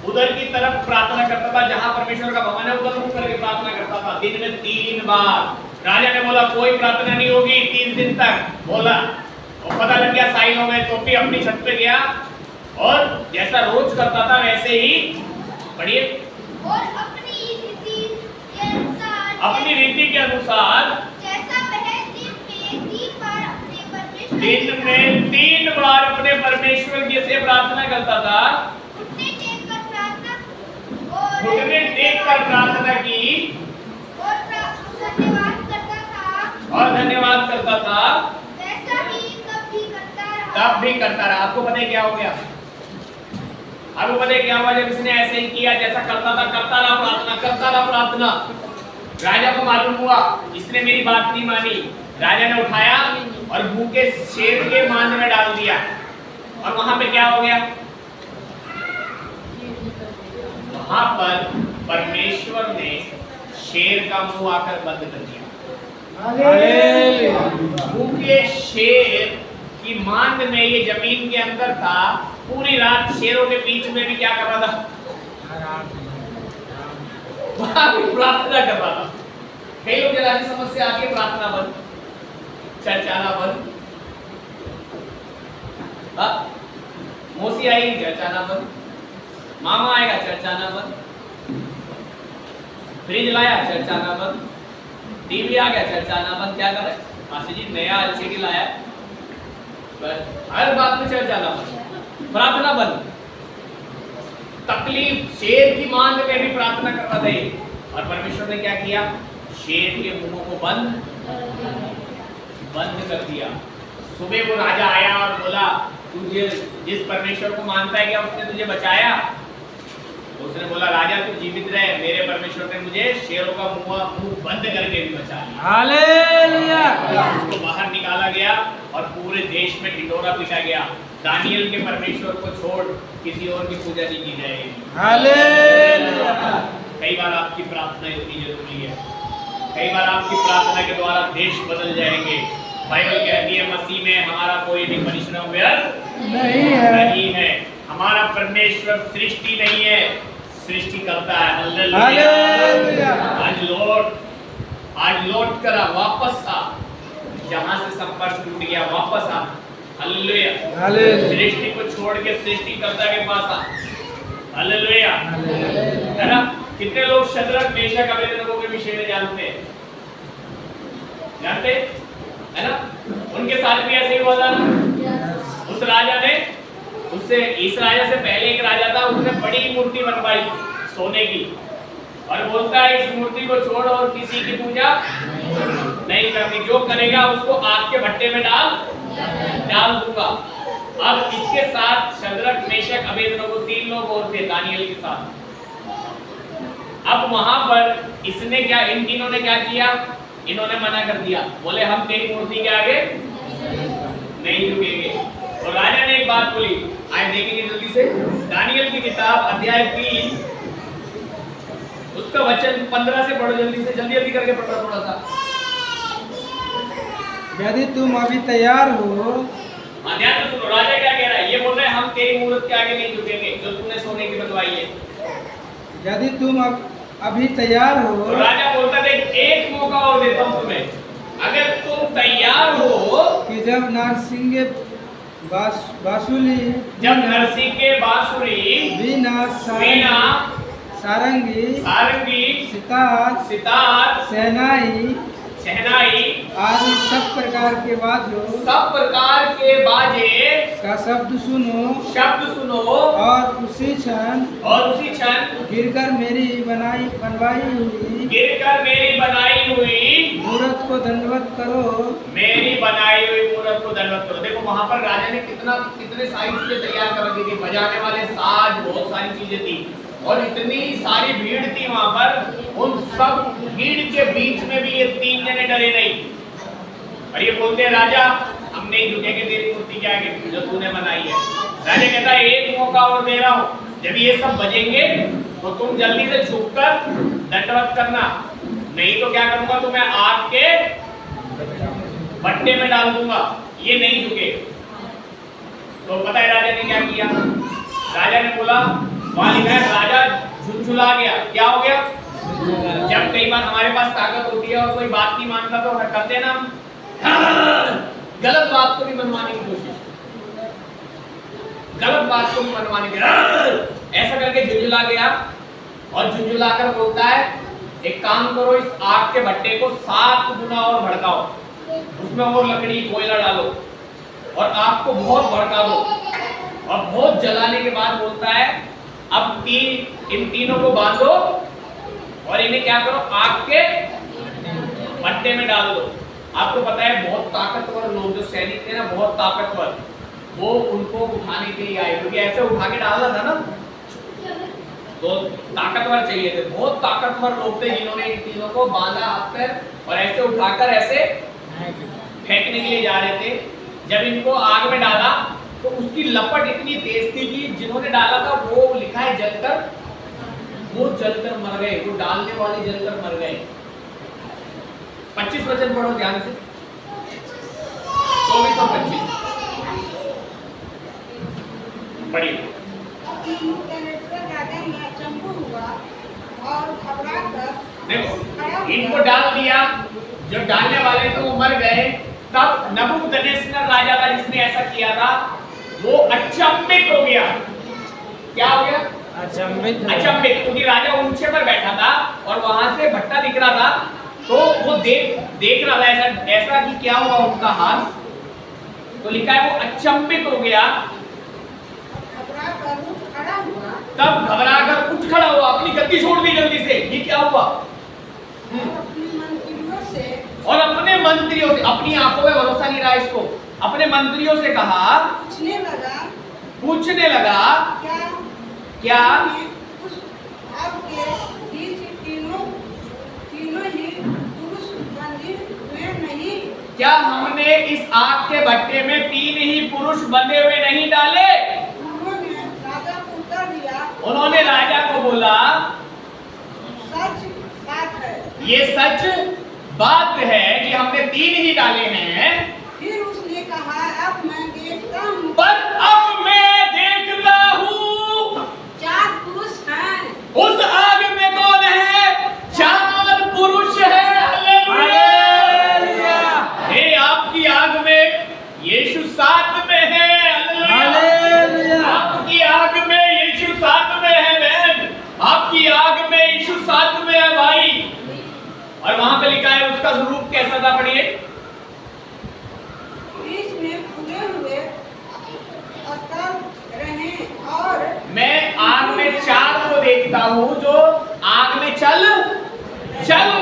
उधर की तरफ प्रार्थना करता था। जहाँ परमेश्वर का भवन है उधर मुख करके प्रार्थना करता था। दिन में 3 बार। राजा ने बोला कोई प्रार्थना नहीं होगी 30 दिन तक, बोला, और पता लग गया, साइन हो गए। तो भी अपनी छत पे गया और जैसा रोज करता था वैसे ही, पढ़िए, और अपनी रीति के अनुसार, जैसा वह दिन में 3 बार अपने परमेश्वर दिन में 3 बार अपने परमेश्वर से प्रार्थना करता था, घुटने टेक कर प्रार्थना की और धन्यवाद करता था, वैसा ही तब भी करता रहा। आपको पता है क्या हो गया? आपको पता है क्या हुआ? जब इसने ऐसे ही किया, जैसा करता था, करता रहा प्रार्थना। राजा को मालूम हुआ इसने मेरी बात नहीं मानी। राजा ने उठाया और भूखे शेर के मांद में डाल दिया। और वहां पे क्या हो गया? वहां पर परमेश्वर ने शेर का मुंह आकर बंद कर दिया। भूखे शेर की मांद में, ये जमीन के अंदर था, पूरी रात शेरों के बीच में भी क्या कर रहा था? प्रार्थना कर रहा था। कई लोग जरा सी समस्या आती है, प्रार्थना बंद, चर्च आना बंद, मौसी आएगी चर्च आना बंद, मामा आएगा चर्च आना बंद, फ्रिज लाया चर्च आना बंद, टीवी आ गया चर्च आना बंद। क्या करे मास्टर जी, नया एलसीडी लाया, हर बात में चर्च आना बंद, प्रार्थना बंद। तकलीफ शेर की मांग में भी प्रार्थना करना था, और परमेश्वर ने क्या किया, शेर के मुंह को बंद कर दिया। सुबह वो राजा आया और बोला, तुझे जिस परमेश्वर को मानता है क्या उसने तुझे बचाया? उसने बोला, राजा तू जीवित रहे, मेरे परमेश्वर ने मुझे शेरों का मुंह बंद करके भी बचा लिया। हालेलुया। उसको बाहर निकाला गया और पूरे देश में ढिंढोरा पीटा गया। दानियल के परमेश्वर को छोड़ किसी और की पूजा नहीं की जाएगी। हालेलुया। कई बार आपकी प्रार्थना इतनी जरूरी है, कई बार आपकी प्रार्थना के द्वारा देश बदल जाएंगे। बाइबल कहती है, मसीह में हमारा कोई भी परिश्रम व्यर्थ नहीं है। हमारा परमेश्वर सृष्टि नहीं है, सृष्टि करता है। हालेलुया। आज लौट कर वापस आ, जहां से संपर्क टूट गया वापस आ। हालेलुया। सृष्टि को छोड़ के सृष्टि करता के पास आ। हालेलुया, है ना? कितने लोग शद्रक मेशक अबेदनगो के विषय में जानते हैं? जानते है ना? उनके साथ भी ऐसे ही हुआ था ना। उस राजा ने इस राजा से पहले एक राजा था, उसने बड़ी मूर्ति बनवाई सोने की, और बोलता है इस मूर्ति को छोड़ और किसी की पूजा नहीं करनी, जो करेगा उसको आग के भट्टे में डाल दूंगा। अब इसके साथ शद्रक मेशक अबेदनगो 3 लोग और थे दानियल के साथ। अब वहां पर इसने क्या, इन तीनों ने क्या किया, इन्होंने मना कर दिया, बोले हम तेरी मूर्ति के आगे नहीं झुकेंगे। और राजा ने एक बात बोली, आए देखेंगे जल्दी से, दानियल की किताब अध्याय 3 उसका वचन 15 से पढ़ो जल्दी से, जल्दी करके पढ़ो थोड़ा सा। यदि तुम अभी तैयार हो, ध्यान से सुनो, राजा क्या कह रहा है, ये बोल रहे हैं हम तेरी मूर्त के आगे नहीं झुकेंगे जो तूने सोने की बनवाई है। यदि तुम अभी तैयार हो, तो राजा बोलता है एक मौका और देता हूं तुम्हें, अगर तुम तैयार हो कि जब नरसिंह बांसुरी, जब नरसिंह के बांसुरी, वीणा, सारंगी, सितार, शहनाई आदि सब प्रकार के बाजे का शब्द सुनो, और उसी क्षण गिरकर मेरी बनवाई हुई मूर्त को दंडवत करो। मेरी बनाई हुई मूर्त को दंडवत करो। देखो वहां पर राजा ने कितने सारी चीजें तैयार कर रखी थी, बजाने वाले साज, बहुत सारी चीजें थी, और इतनी सारी भीड़ थी वहां पर। उन सब भीड़ के बीच में भी ये 3 जने डरे नहीं, और ये बोलते हैं राजा हम नहीं झुकेंगे तेरी मूर्ति के आगे जो तूने बनाई है। राजा कहता है एक मौका और दे रहा हूँ, जब ये सब बजेंगे तो तुम जल्दी से झुककर दंडवत करना, नहीं तो क्या करूंगा, तुम्हें आग के भट्टे में डाल दूंगा। ये नहीं झुके। तो पता है राजा ने क्या किया? राजा ने बोला, वहां लिखा है राजा झुंझुला गया। क्या हो गया? जब कई बार हमारे पास ताकत होती है और कोई बात नहीं मानता तो करते ना गलत बात को भी मनवाने की कोशिश, गलत बात को भी मनवाने की, ऐसा करके झुंझुला गया। और झुंझुलाकर बोलता है एक काम करो, इस आग के भट्टे को 7 गुना और भड़काओ, उसमें और लकड़ी कोयला डालो और आग को बहुत भड़का दो। और बहुत जलाने के बाद बोलता है अब इन तीनों को बांधो और इन्हें क्या करो, आग के भट्टे में डाल दो। आपको पता है बहुत ताकतवर लोग जो सैनिक थे ना, बहुत ताकतवर, वो उनको उठाने के लिए आए, क्योंकि ऐसे उठा के डालना था ना, तो ताकतवर चाहिए थे। बहुत ताकतवर लोग थे जिन्होंने इन तीनों को बांधा हाथ पैर और ऐसे उठाकर ऐसे फेंकने के लिए जा रहे थे। जब इनको आग में डाला तो उसकी लपट इतनी तेज थी कि जिन्होंने डाला था वो लिखा है जलकर, वो जलकर मर गए, वो डालने वाले जलकर मर गए। 25 वचन पढ़ो ध्यान से, 24 और 25 पढ़िए। और घबराकर देखो खड़ा इनको डाल दिया, जो डालने वाले थे वो मर गए। तब नबूकदनेस्सर राजा था जिसने ऐसा किया था, वो अचंभित हो गया। क्या हो गया? अचंभित। क्योंकि राजा ऊंचे पर बैठा था और वहां से भट्टा दिख रहा था, तो वो देख रहा था ऐसा कि क्या हुआ उनका हाल। तो लिखा है वो अचंभित हो गया, तब घबराकर उठ खड़ा हुआ, अपनी गद्दी छोड़ दी जल्दी से। ये क्या हुआ? और अपने मंत्रियों से, अपनी आंखों में भरोसा नहीं रहा इसको, अपने मंत्रियों से कहा, पूछने लगा क्या क्या हमने इस आग के भट्टे में 3 ही पुरुष बंधे हुए नहीं डाले? उन्होंने राजा को बोला, सच बात है। ये सच बात है कि हमने 3 ही डाले हैं। फिर उसने कहा, अब मैं देखता हूँ, पर अब मैं देखता हूँ 4 पुरुष हैं। उस आग में कौन है? 4 पुरुष हैं। हालेलुया। हे आपकी आग में यीशु साथ में है। हालेलुया। आपकी आग में यीशु साथ में है बहन, आपकी आग में यीशु साथ में है भाई। और वहां पे लिखा है उसका स्वरूप कैसा था, पढ़िए। बीच में फूले हुए अतल रहे और मैं आग में 4 को देखता हूँ जो आग में चल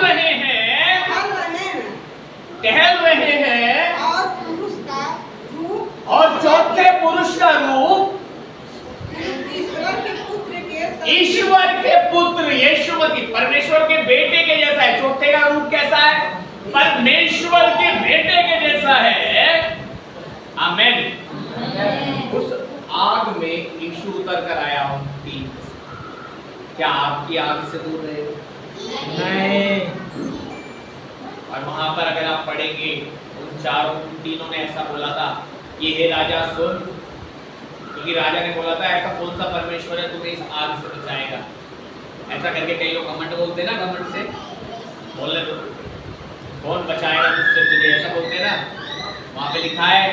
रहे हैं, टहल रहे हैं, और पुरुष का रूप, और चौथे पुरुष का रूप ईश्वर के पुत्र यीशु मसीह परमेश्वर के बेटे के जैसा है। चौथे का रूप कैसा है? परमेश्वर के बेटे के जैसा है। आमीन। उस आग में यीशु उतर कर आया उनकी। क्या आपकी आग से दूर रहे? नहीं। और वहां पर अगर आप पढ़ेंगे उन तीनों ने ऐसा बोला था कि हे राजा सुन, क्योंकि राजा ने बोला था ऐसा कौन सा परमेश्वर है तुम्हें इस आग से बचाएगा। ऐसा करके कई लोग घमंड बोलते हैं ना, घमंड से बोलने दो, कौन बचाएगा तुझसे, तुझे ऐसा बोलते हैं ना। वहां पे लिखा है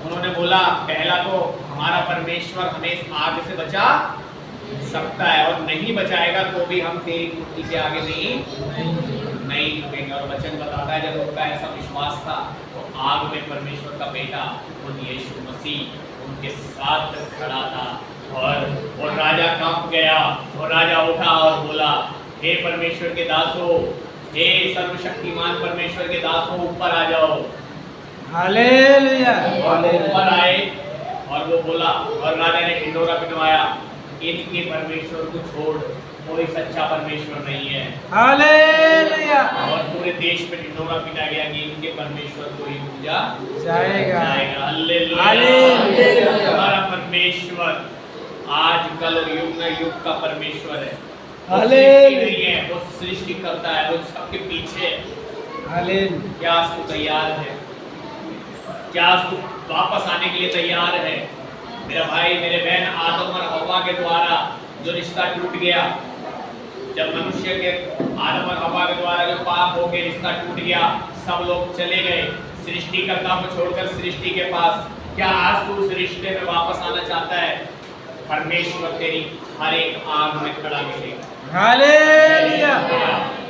उन्होंने बोला पहला तो हमारा परमेश्वर हमें इस आग से बचा सकता है, और नहीं बचाएगा तो भी हम तेरी कुर्सी के आगे नहीं झुकेंगे। और वचन बताता है जब उनका ऐसा विश्वास था तो आग में परमेश्वर का बेटा उन यीशु मसीह उनके साथ खड़ा था। और राजा कांप गया, और राजा उठा और बोला, हे परमेश्वर के दासों, हे सर्वशक्तिमान परमेश्वर के दासों, ऊपर आ जाओ। हालेलुया। ऊपर आए और वो बोला, और राजा ने ढिंढोरा पिटवाया, इनके परमेश्वर को छोड़ कोई सच्चा परमेश्वर नहीं है। हालेलुया। और पूरे देश में ढिंढोरा पिटा गया कि इनके परमेश्वर को ही पूजा जाएगा। हालेलुया। हमारा परमेश्वर आज कल और युग में युग का परमेश्वर है। हालेलुया। वो सृष्टि करता है, वो सबके पीछे है। हालेलुया। क्या तू तैयार है? क्या तू वापस आने के लिए तैयार है? मेरा भाई मेरे बहन, आदम और हव्वा के द्वारा जो रिश्ता टूट गया, जब मनुष्य के आदम और हव्वा के द्वारा जो पाप हो गए, रिश्ता टूट गया, सब लोग चले गए सृष्टिकर्ता को छोड़कर सृष्टि के पास। क्या आज तू उस रिश्ते में वापस आना चाहता है? परमेश्वर तेरी हर एक आग में खड़ा मिलेगा। हालेलुया।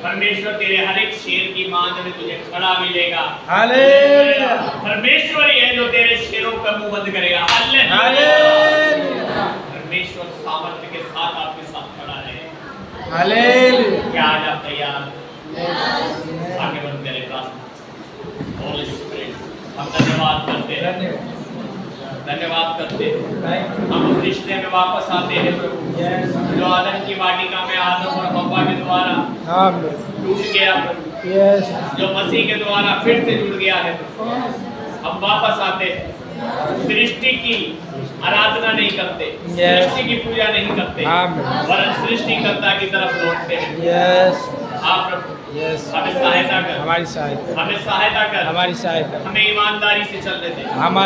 परमेश्वर तेरे हर एक शेर की मांद में तुझे खड़ा मिलेगा। हालेलुया। परमेश्वर ही है जो तेरे शेरों का मुंह बंद करेगा। हालेलुया। परमेश्वर सामर्थ्य के साथ आपके साथ खड़ा है। हालेलुया। क्या आज आप तैयार? आगे बंद करें प्रार्थना। होली स्पिरिट हम धन्यवाद करते हैं, धन्यवाद करते हैं। हम उस रिश्ते में वापस आते हैं प्रभु जो आदम की वाटिका में आदम और हव्वा के द्वारा टूट गया प्रभु, जो मसीह के द्वारा फिर से जुड़ गया है। हम वापस आते हैं, सृष्टि की आराधना नहीं करते, सृष्टि की पूजा नहीं करते, वरन सृष्टिकर्ता की तरफ लौटते हैं। हाँ प्रभु, यस हमें सहायता कर, हमारी सहायता हमें सहायता कर, हमारी सहायता हमें ईमानदारी से चलने दे, हमें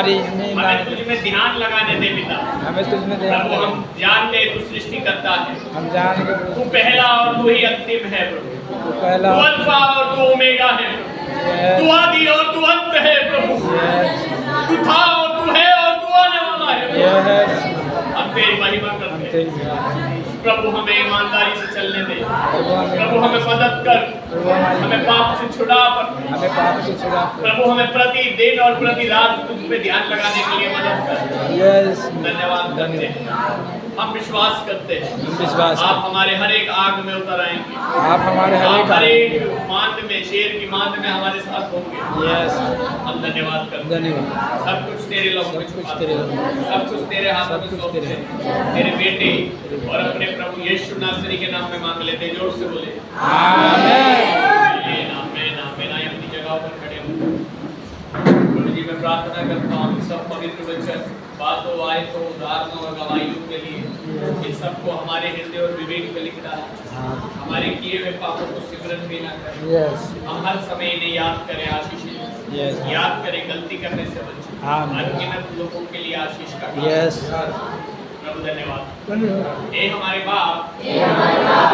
हमें तुझ में ध्यान लगाने दे पिता। हमें तुझ में ध्यान प्रभु हम जानते हैं तू सृष्टि करता है, हम जान के तू पहला और तू ही अंतिम है प्रभु, तू पहला तू अल्फा और तू ओमेगा है प्रभु, तू आदि और तू अंत है प्रभु, तू था और तू है और तू आने वाला है प्रभु। हम तेरी महिमा करते हैं प्रभु, हमें ईमानदारी से चलने दे प्रभु, हमें मदद कर, हमें पाप से छुड़ा हमें पाप से छुड़ा प्रभु, हमें प्रतिदिन और प्रति रात तुझ पे ध्यान लगाने के लिए मदद कर। यस धन्यवाद करते हैं, हम विश्वास करते हैं विश्वास आप हमारे हर एक आग में उतर आएंगे, आप हमारे आप हर हर एक मांद में, शेर की मांद में हमारे साथ होंगे। यस हम धन्यवाद करते हैं, धन्यवाद सब कुछ तेरे लोगों में सब कुछ छुपा तेरे दे, लोगों में। सब कुछ तेरे हाथों में सब कुछ सौंपते तेरे हैं। तेरे बेटे और अपने प्रभु यीशु नासरी के नाम में मांग लेते हैं, जोर से बोले आमीन आमीन आमीन आमीन। आइए अपनी जगहों पर खड़े हो। प्रभु जी मैं प्रार्थना करता हूँ सब पवित्र वचन, बातों आयतों, उदाहरणों और गवाहियों के लिए इन सबको हमारे हृदय और विवेक में लिख डाला, हमारे किए हुए पापों को सिमरन भी ना करें, यस हम हर समय इन्हें याद करें, आशीषित यस याद करें, गलती करने से बचें, आमीन। अनगिनत लोगों के लिए आशीष का काम। यस प्रभु धन्यवाद। हे हमारे बाप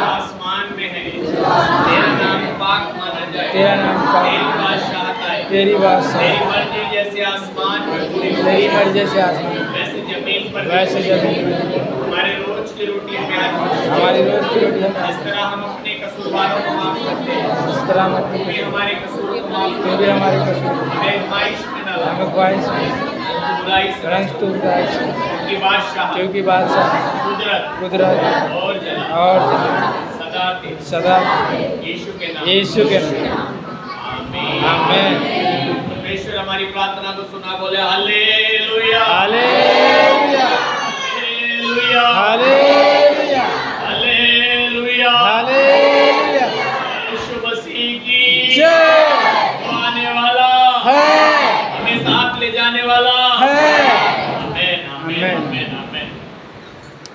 आसमान में है, तेरा नाम पाक माना जाए, तेरा नाम पाक, तेरी बादशाहत आए, तेरी बादशाहत, तेरी मर्जी जैसे आसमान में पूरी हो, तेरी मर्जी से आसमान वैसे जमीन पर वैसे जमीन पर। हमारे रोज की रोटी हमें आज बख्श। हमारी रोज की रोटी हमें जिस तरह हम अपने कसूरवारों को माफ करते हैं, इस तरह हम तू भी हमारे कसूरों को माफ तू कर, भी हमारे कसूर हमें ख्वाहिश में न ला, हमें ख्वाहिश में बुराई से रंज बचा, तू बुराई से क्योंकि बादशाह, क्योंकि बादशाह कुदरत कुदरत और जलाल और सदा के सदा यीशु के नाम यीशु के नाम आमीन। आमीन परमेश्वर हमारी प्रार्थना को सुना, बोले हालेलुया।